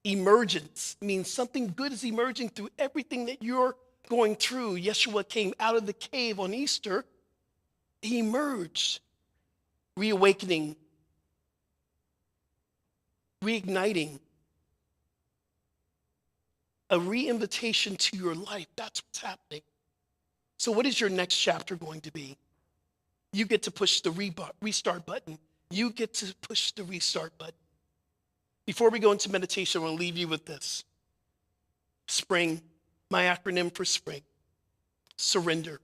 Emergence means something good is emerging through everything that you're going through. Yeshua came out of the cave on Easter. He emerged. Reawakening. Reigniting. A re-invitation to your life. That's what's happening. So what is your next chapter going to be? You get to push the restart button. You get to push the restart button. Before we go into meditation, I want to leave you with this. Spring, my acronym for spring. Surrender.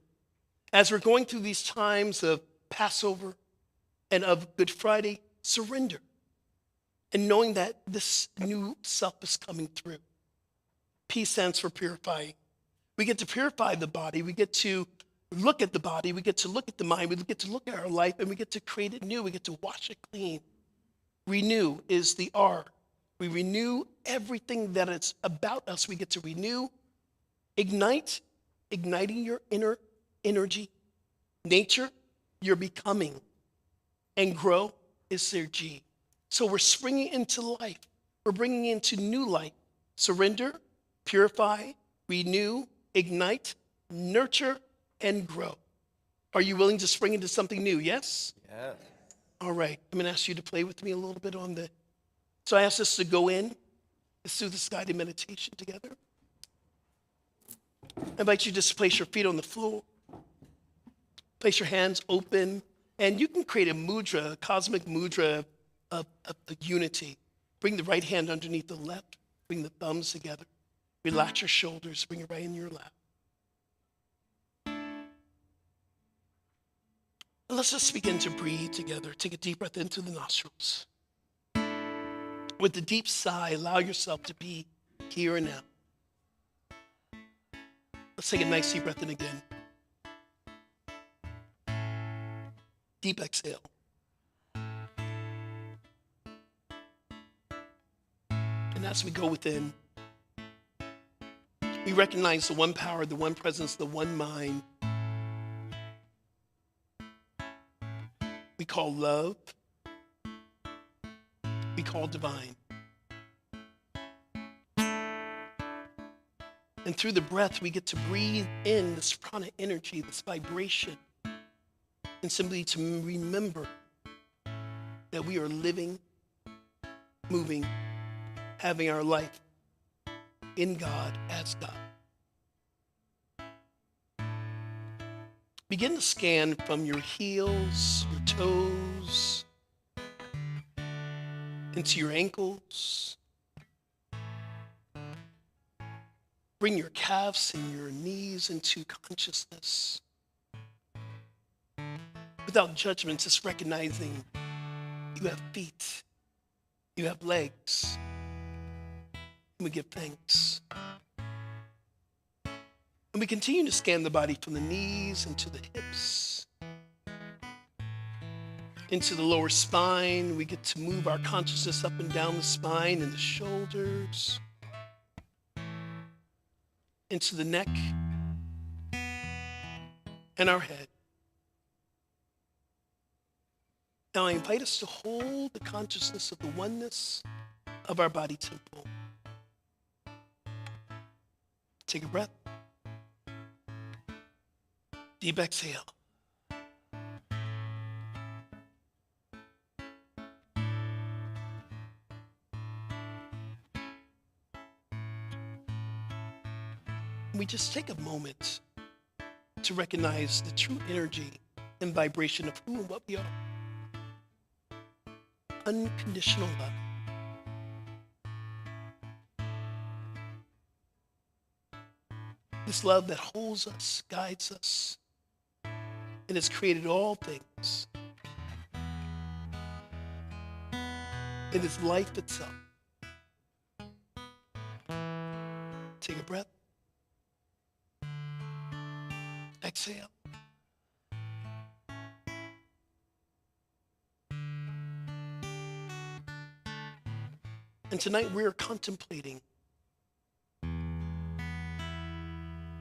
As we're going through these times of Passover and of Good Friday, surrender. and knowing that this new self is coming through. P stands for purifying. We get to purify the body. We get to look at the body. We get to look at the mind. We get to look at our life, and we get to create it new. We get to wash it clean. Renew is the R. We renew everything that is about us. We get to renew, ignite, igniting your inner energy. Nature, you're becoming. And grow is their G. So we're springing into life. We're bringing into new life. Surrender, purify, renew, ignite, nurture, and grow. Are you willing to spring into something new? Yes? Yes. All right. I'm going to ask you to play with me a little bit on the. So I asked us to go in. Let's do this guided meditation together. I invite you just to place your feet on the floor. Place your hands open. And you can create a mudra, a cosmic mudra of unity. Bring the right hand underneath the left. Bring the thumbs together. Relax your shoulders. Bring it right in your lap. And let's just begin to breathe together. Take a deep breath into the nostrils. With the deep sigh, allow yourself to be here and now. Let's take a nice deep breath in again. Deep exhale. And as we go within, we recognize the one power, the one presence, the one mind we call love, we call divine. And through the breath, we get to breathe in this prana energy, this vibration, and simply to remember that we are living, moving, having our life in God, as God. Begin to scan from your heels, your toes, into your ankles. Bring your calves and your knees into consciousness. Without judgment, just recognizing you have feet, you have legs, and we give thanks. And we continue to scan the body from the knees into the hips, into the lower spine. We get to move our consciousness up and down the spine and the shoulders, into the neck and our head. Now I invite us to hold the consciousness of the oneness of our body temple. Take a breath. Deep exhale. We just take a moment to recognize the true energy and vibration of who and what we are. Unconditional love. This love that holds us, guides us, and has created all things. It is life itself. Take a breath. Exhale. And tonight we are contemplating,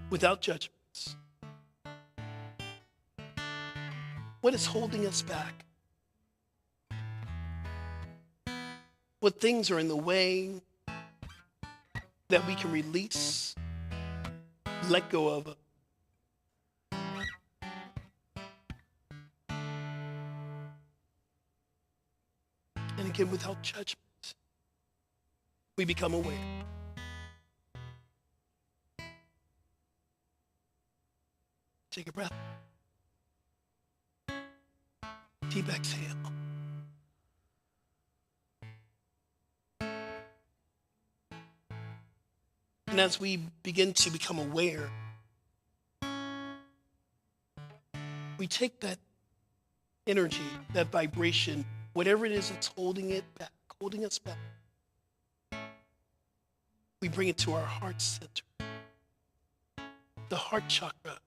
without judgments, what is holding us back? What things are in the way that we can release, let go of? And again, without judgment, we become aware. Take a breath. Deep exhale. And as we begin to become aware, we take that energy, that vibration, whatever it is that's holding it back, holding us back. We bring it to our heart center, the heart chakra.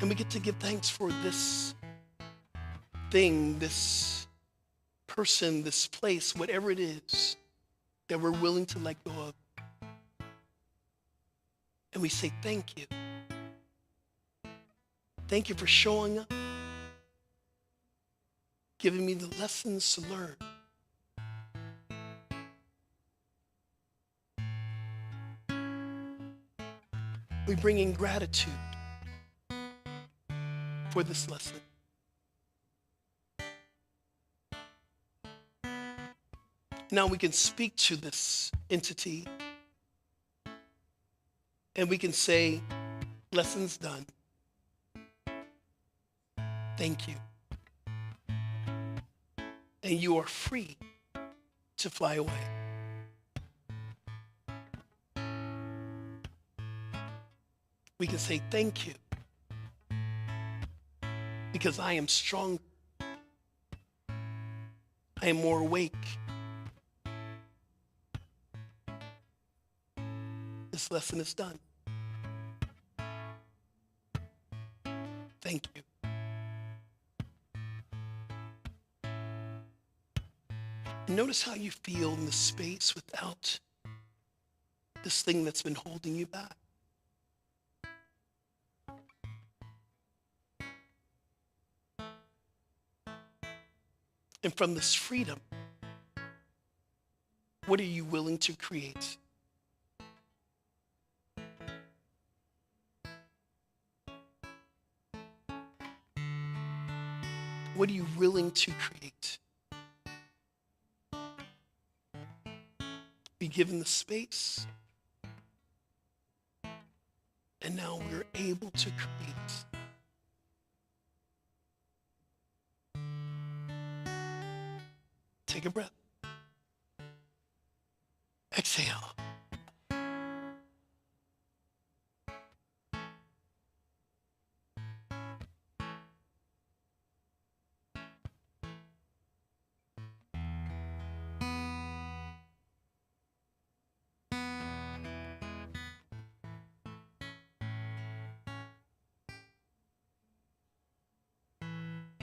And we get to give thanks for this thing, this person, this place, whatever it is that we're willing to let go of. And we say, thank you. Thank you for showing up, giving me the lessons to learn. We bring in gratitude for this lesson. Now we can speak to this entity and we can say, lessons done. Thank you. And you are free to fly away. We can say thank you because I am stronger. I am more awake. This lesson is done. Thank you. Notice how you feel in the space without this thing that's been holding you back. And from this freedom, what are you willing to create? What are you willing to create? Be given the space, and now we're able to create. Take a breath. Exhale.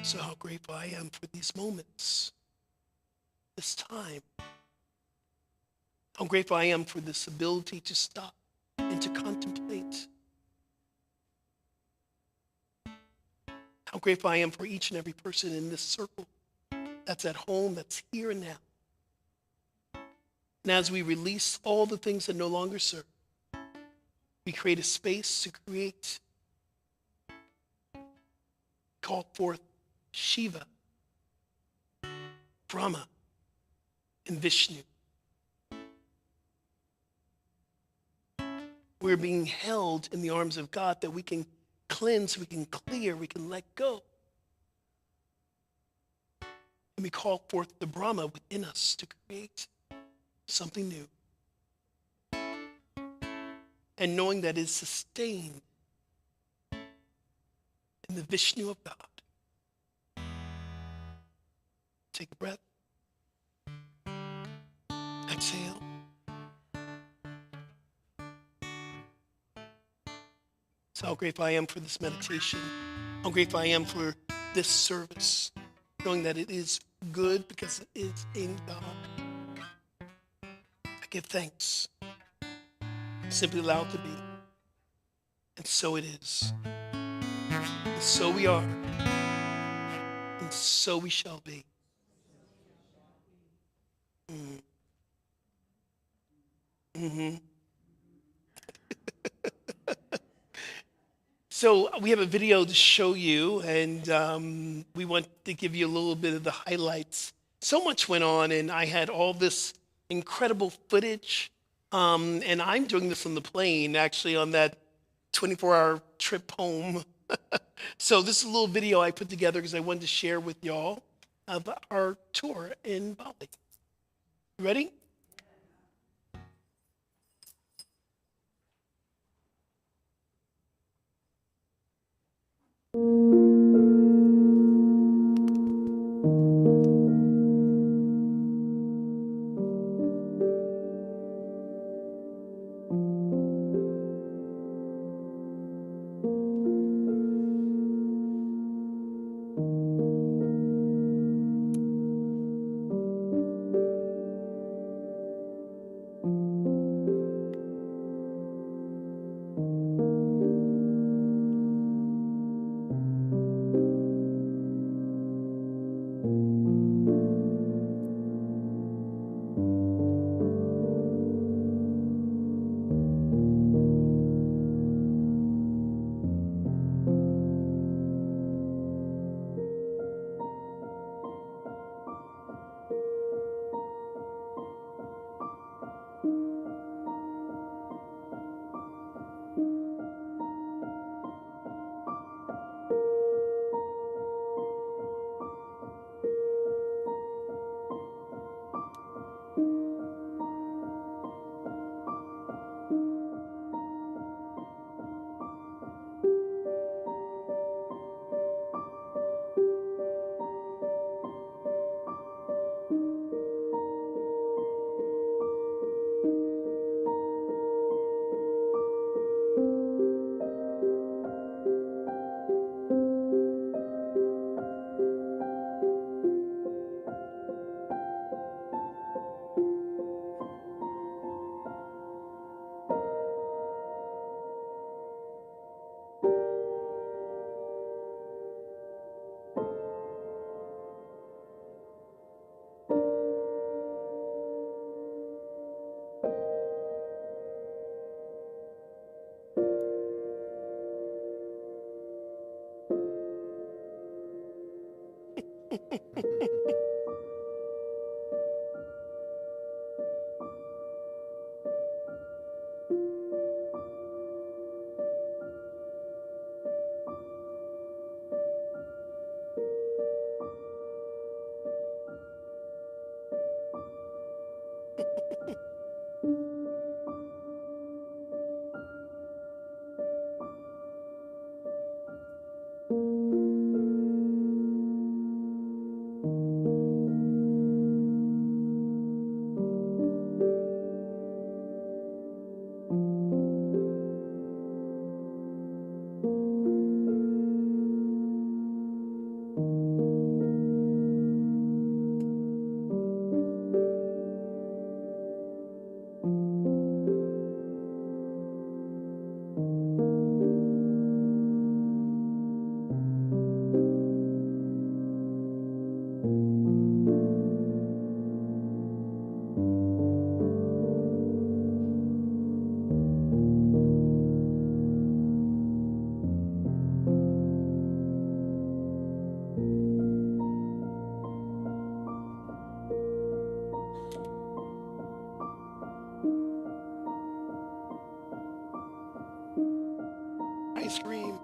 So how grateful I am for these moments, this time. How grateful I am for this ability to stop and to contemplate. How grateful I am for each and every person in this circle that's at home, that's here and now. And as we release all the things that no longer serve, we create a space to create, call forth Shiva, Brahma, and Vishnu. We're being held in the arms of God that we can cleanse, we can clear, we can let go. And we call forth the Brahma within us to create something new. And knowing that it's sustained in the Vishnu of God. Take a breath. Exhale. So how grateful I am for this meditation. How grateful I am for this service. Knowing that it is good because it is in God. I give thanks. Simply allow it to be. And so it is. And so we are. And so we shall be. Mm-hmm. So we have a video to show you, and we want to give you a little bit of the highlights. So much went on, and I had all this incredible footage. And I'm doing this on the plane, actually, on that 24-hour trip home. So this is a little video I put together because I wanted to share with y'all of our tour in Bali. You ready? Ice cream.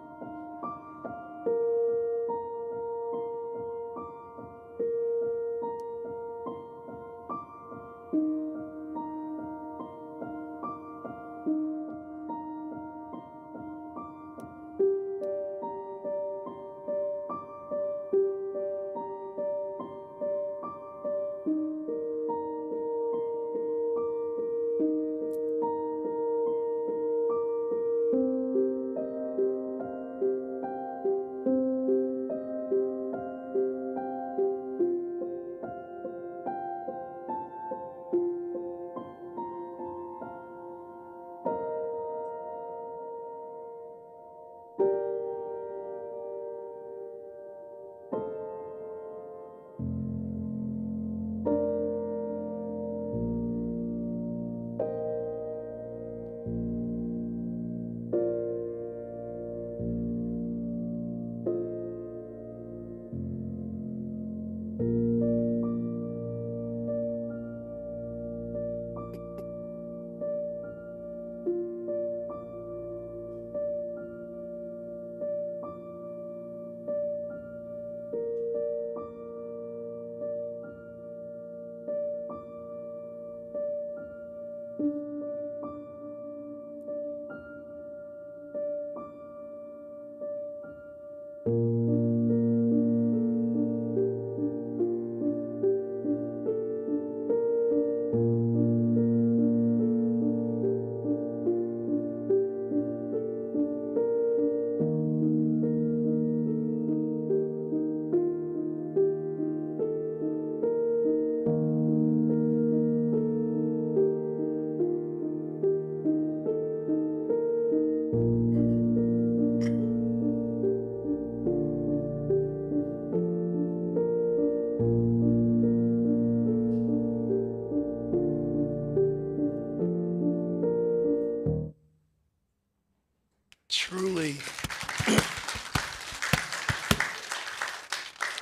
Truly.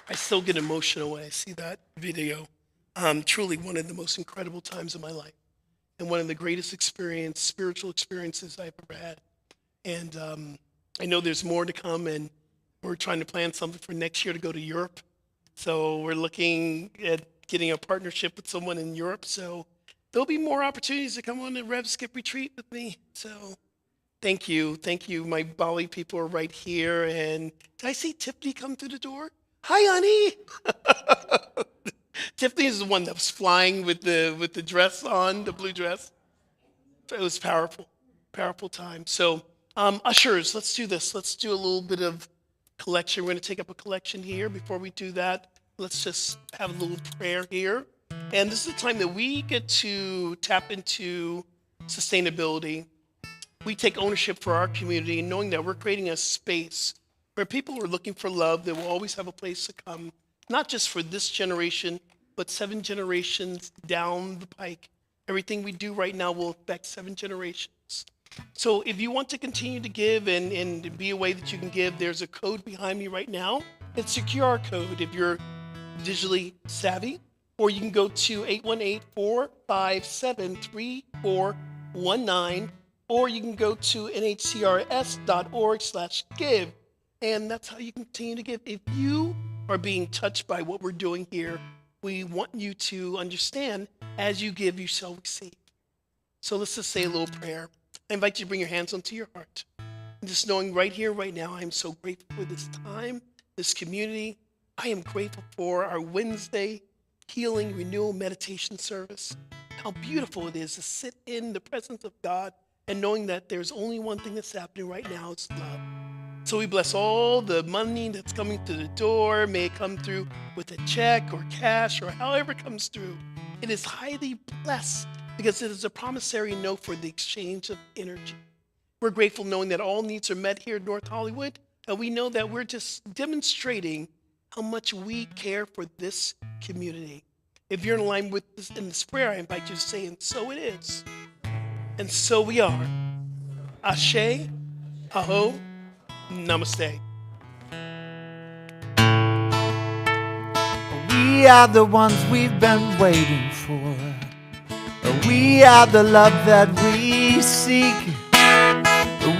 I still get emotional when I see that video. Truly one of the most incredible times of my life and one of the greatest spiritual experiences I've ever had. And I know there's more to come, and we're trying to plan something for next year to go to Europe. So we're looking at getting a partnership with someone in Europe. So there'll be more opportunities to come on a Rev Skip retreat with me. So thank you. Thank you. My Bali people are right here. And did I see Tiffany come through the door? Hi, honey. Tiffany is the one that was flying with the dress on, the blue dress. It was powerful, powerful time. So ushers, let's do this. Let's do a little bit of collection. We're going to take up a collection here. Before we do that, let's just have a little prayer here. And this is the time that we get to tap into sustainability. We take ownership for our community, knowing that we're creating a space where people are looking for love. They will always have a place to come, not just for this generation, but 7 generations down the pike. Everything we do right now will affect 7 generations. So if you want to continue to give and be a way that you can give, there's a code behind me right now. It's a QR code. If you're digitally savvy, or you can go to 818-457-3419, or you can go to nhcrs.org/give, and that's how you continue to give. If you are being touched by what we're doing here, we want you to understand, as you give, you shall receive. So let's just say a little prayer. I invite you to bring your hands onto your heart. And just knowing right here, right now, I am so grateful for this time, this community. I am grateful for our Wednesday healing renewal meditation service. How beautiful it is to sit in the presence of God and knowing that there's only one thing that's happening right now, it's love. So we bless all the money that's coming through the door. May it come through with a check or cash or however it comes through. It is highly blessed because it is a promissory note for the exchange of energy. We're grateful knowing that all needs are met here in North Hollywood, and we know that we're just demonstrating how much we care for this community. If you're in line with this in this prayer, I invite you to say, and so it is, and so we are. Ashe, aho, namaste. We are the ones we've been waiting for. We are the love that we seek.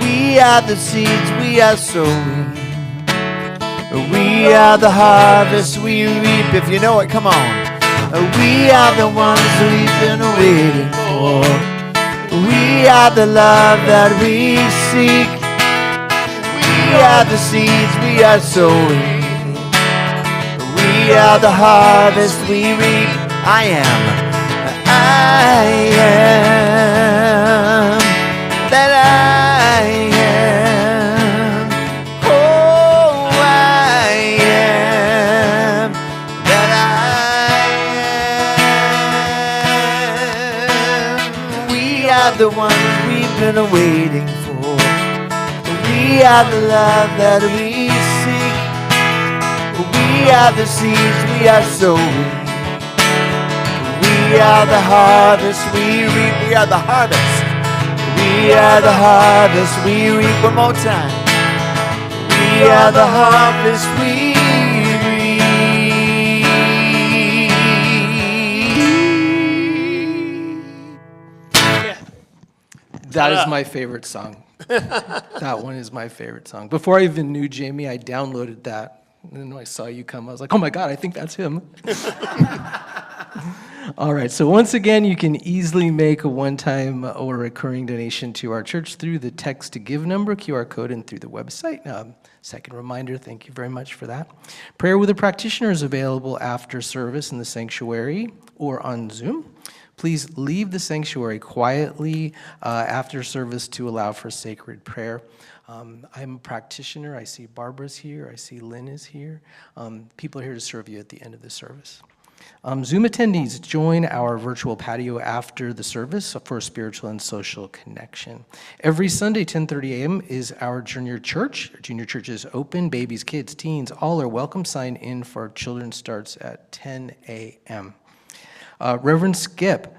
We are the seeds we are sowing. We are the harvest we reap. If you know it, come on. We are the ones we've been waiting for. We are the love that we seek. We are the seeds we are sowing. We are the harvest we reap. I am that I am. Oh, I am that I am. We are the ones we've been waiting for. We are the love that we seek. We are the seeds we are sowing. We are the harvest we reap. We are the harvest. We are the harvest we reap. One more time. We are the harvest we reap. That is my favorite song. That one is my favorite song. Before I even knew Jamie, I downloaded that. And then when I saw you come, I was like, oh my God, I think that's him. All right, so once again, you can easily make a one-time or recurring donation to our church through the text to give number, QR code, and through the website. Second reminder, thank you very much for that. Prayer with a practitioner is available after service in the sanctuary or on Zoom. Please leave the sanctuary quietly after service to allow for sacred prayer. I'm a practitioner. I see Barbara's here. I see Lynn is here. People are here to serve you at the end of the service. Zoom attendees, join our virtual patio after the service for spiritual and social connection. Every Sunday, 10:30 a.m. is our junior church. Our junior church is open. Babies, kids, teens, all are welcome. Sign in for children starts at 10 a.m. Reverend Skip,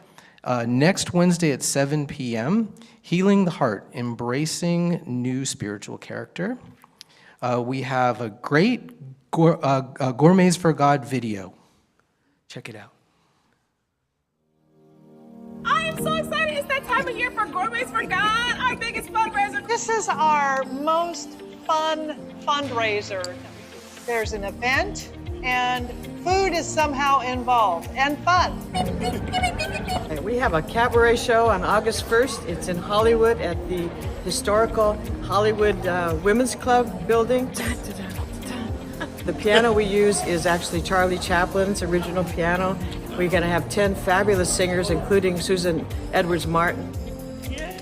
next Wednesday at 7 p.m., Healing the Heart, Embracing New Spiritual Character. We have a great Gourmets for God video. Check it out. I am so excited. It's that time of year for Gourmets for God, our biggest fundraiser. This is our most fun fundraiser. There's an event, and food is somehow involved, and fun. We have a cabaret show on August 1st. It's in Hollywood at the historical Hollywood Women's Club building. The piano we use is actually Charlie Chaplin's original piano. We're going to have 10 fabulous singers, including Susan Edwards-Martin.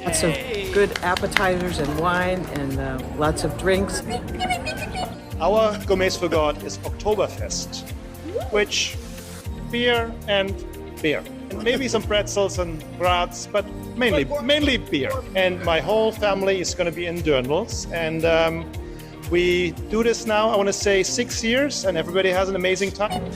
Lots of good appetizers and wine and lots of drinks. Our Gourmets for God is Oktoberfest, which beer and beer. And maybe some pretzels and brats, but mainly beer. And my whole family is going to be in Durnals. And we do this now, I want to say 6 years, and everybody has an amazing time.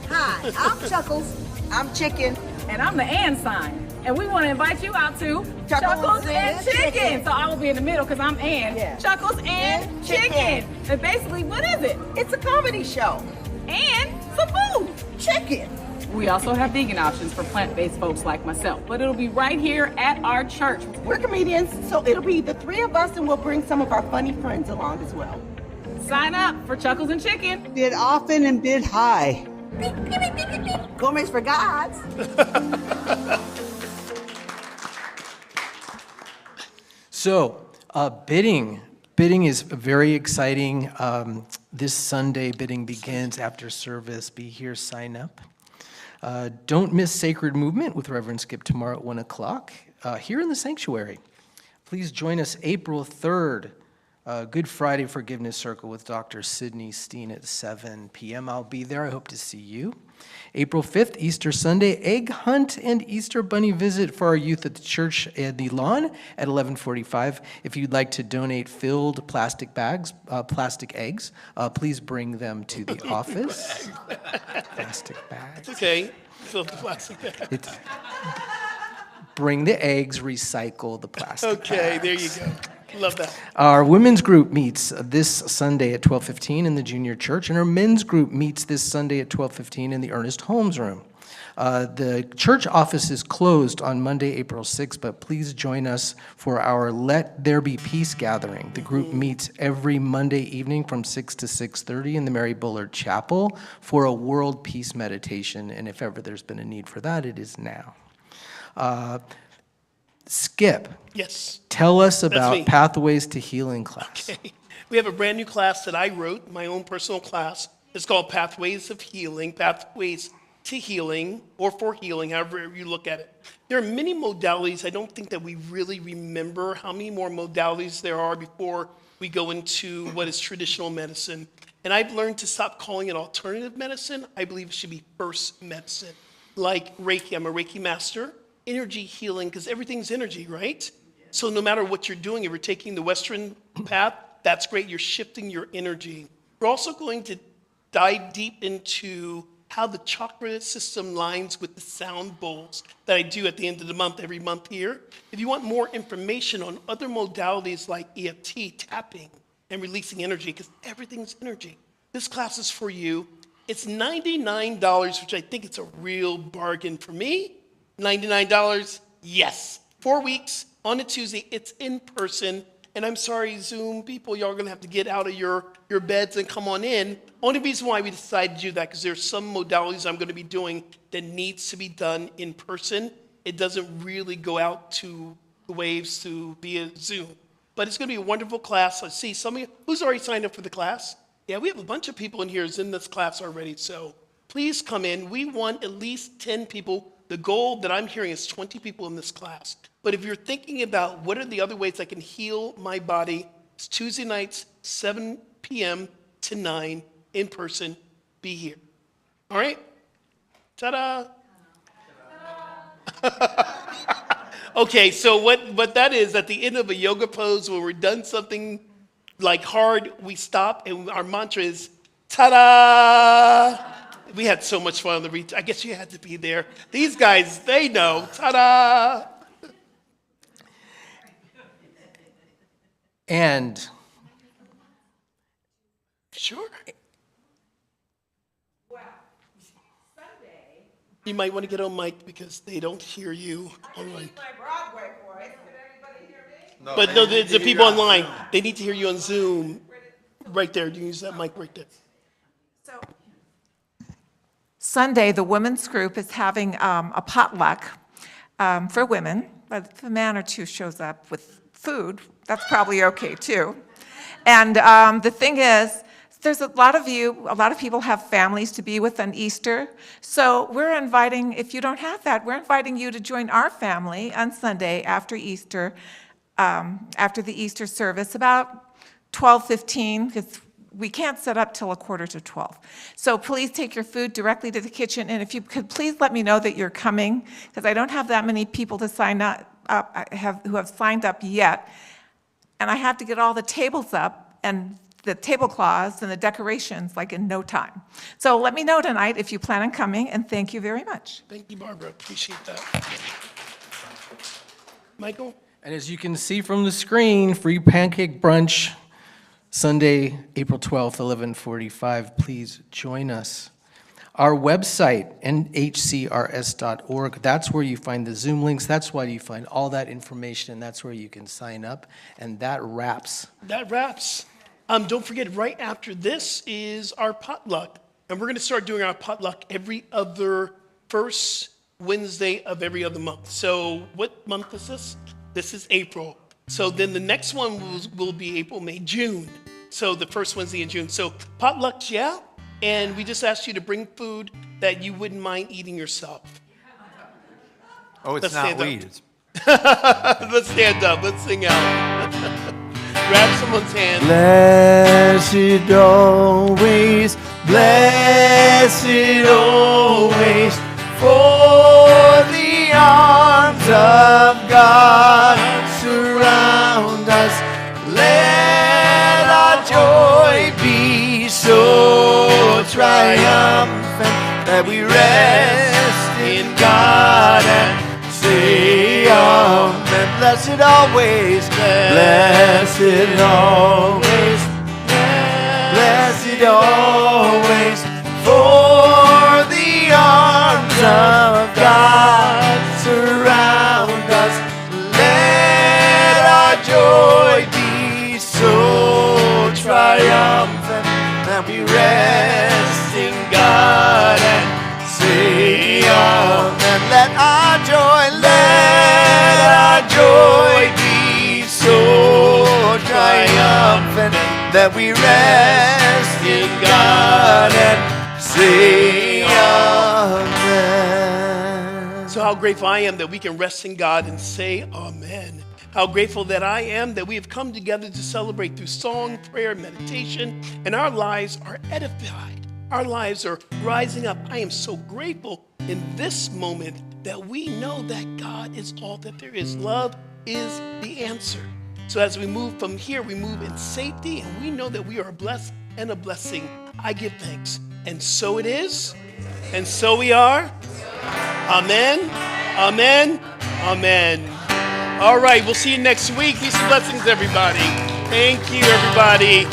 Hi, I'm Chuckles. I'm Chicken. And I'm the and sign. And we want to invite you out to Chuckles and Chicken. So I will be in the middle because I'm and. Yeah. Chuckles and Chicken. And basically, what is it? It's a comedy show. and some food. Chicken. We also have vegan options for plant-based folks like myself, but it'll be right here at our church. We're comedians, so it'll be the three of us, and we'll bring some of our funny friends along as well. Sign up for Chuckles and Chicken. Bid often and bid high. Gourmets for gods. So, bidding. Bidding is very exciting. This Sunday, bidding begins after service. Be here, sign up. Don't miss Sacred Movement with Reverend Skip tomorrow at 1 o'clock here in the sanctuary. Please join us April 3rd, Good Friday Forgiveness Circle with Dr. Sidney Steen at 7 p.m. I'll be there. I hope to see you. April 5th, Easter Sunday, egg hunt and Easter bunny visit for our youth at the church and the lawn at 11:45. If you'd like to donate filled plastic bags, plastic eggs, please bring them to the office. Plastic bags. It's okay. Fill the plastic bag. Bring the eggs, recycle the plastic Okay, bags. there you go. Love that. Our women's group meets this Sunday at 12:15 in the junior church, and our men's group meets this Sunday at 12:15 in the Ernest Holmes room. The church office is closed on Monday, April 6th, but please join us for our Let There Be Peace gathering. The group meets every Monday evening from 6 to 6:30 in the Mary Bullard Chapel for a world peace meditation, and if ever there's been a need for that, it is now. Skip. Yes. Tell us That's about me. Pathways to Healing class. Okay. We have a brand new class that I wrote, my own personal class. It's called Pathways of Healing, Pathways to Healing, or for healing, however you look at it. There are many modalities. I don't think that we really remember how many more modalities there are before we go into what is traditional medicine. And I've learned to stop calling it alternative medicine. I believe it should be first medicine. Like Reiki, I'm a Reiki master. Energy healing, because everything's energy, right? So no matter what you're doing, if you're taking the Western path, that's great. You're shifting your energy. We're also going to dive deep into how the chakra system lines with the sound bowls that I do at the end of the month, every month here. If you want more information on other modalities like EFT, tapping, and releasing energy, because everything's energy, this class is for you. It's $99, which I think it's a real bargain for me. $99, yes. 4 weeks on a Tuesday, it's in person. And I'm sorry, Zoom people, y'all are gonna have to get out of your beds and come on in. Only reason why we decided to do that, because there's some modalities I'm gonna be doing that needs to be done in person. It doesn't really go out to the waves to via Zoom. But it's gonna be a wonderful class. I see some of you, who's already signed up for the class? Yeah, we have a bunch of people in here who's in this class already, so please come in. We want at least 10 people. The goal that I'm hearing is 20 people in this class. But if you're thinking about what are the other ways I can heal my body, it's Tuesday nights, 7 p.m. to 9 in person. Be here. All right? Ta-da! Okay, so what that is, at the end of a yoga pose, when we're done something like hard, we stop, and our mantra is, ta-da! We had so much fun on the retreat. I guess you had to be there. These guys, they know. Ta-da! And sure. You might want to get on mic because they don't hear you online. But no, the people online, they need to hear you on Zoom. Right there. You use that mic right there. Sunday, the women's group is having a potluck for women, but if a man or two shows up with food, that's probably okay too. And the thing is, there's a lot of people have families to be with on Easter. So we're inviting, if you don't have that, we're inviting you to join our family on Sunday after Easter, after the Easter service, about 12:15, because we can't set up till 11:45. So please take your food directly to the kitchen, and if you could please let me know that you're coming, because I don't have that many people to sign up who have signed up yet, and I have to get all the tables up and the tablecloths and the decorations like in no time. So let me know tonight if you plan on coming, and thank you very much. Thank you, Barbara. Appreciate that. Michael? as you can see from the screen, free pancake brunch Sunday, April 12th, 11:45. Please join us. Our website, nhcrs.org, that's where you find the Zoom links. That's why you find all that information, and that's where you can sign up. And that wraps. That wraps. Don't forget, right after this is our potluck. And we're going to start doing our potluck every other first Wednesday of every other month. So what month is this? This is April. So then the next one will be April, May, June. So the first Wednesday in June. So potlucks, yeah. And we just asked you to bring food that you wouldn't mind eating yourself. Oh, it's not weed. Let's stand up. Let's sing out. Grab someone's hand. Blessed always, blessed always, for the arms of God surround us. Let our joy be so triumphant that we rest in God and say amen. Blessed always, blessed always, blessed always, for the arms of God surround us. Let our joy be so triumphant that we rest in God and say amen. Let our joy be so triumphant that we rest in God and say amen. So how grateful I am that we can rest in God and say amen. How grateful that I am that we have come together to celebrate through song, prayer, meditation, and our lives are edified. Our lives are rising up. I am so grateful in this moment that we know that God is all that there is. Love is the answer. So as we move from here, we move in safety, and we know that we are blessed and a blessing. I give thanks. And so it is, and so we are. Amen, amen, amen. All right, we'll see you next week. Peace and blessings, everybody. Thank you, everybody.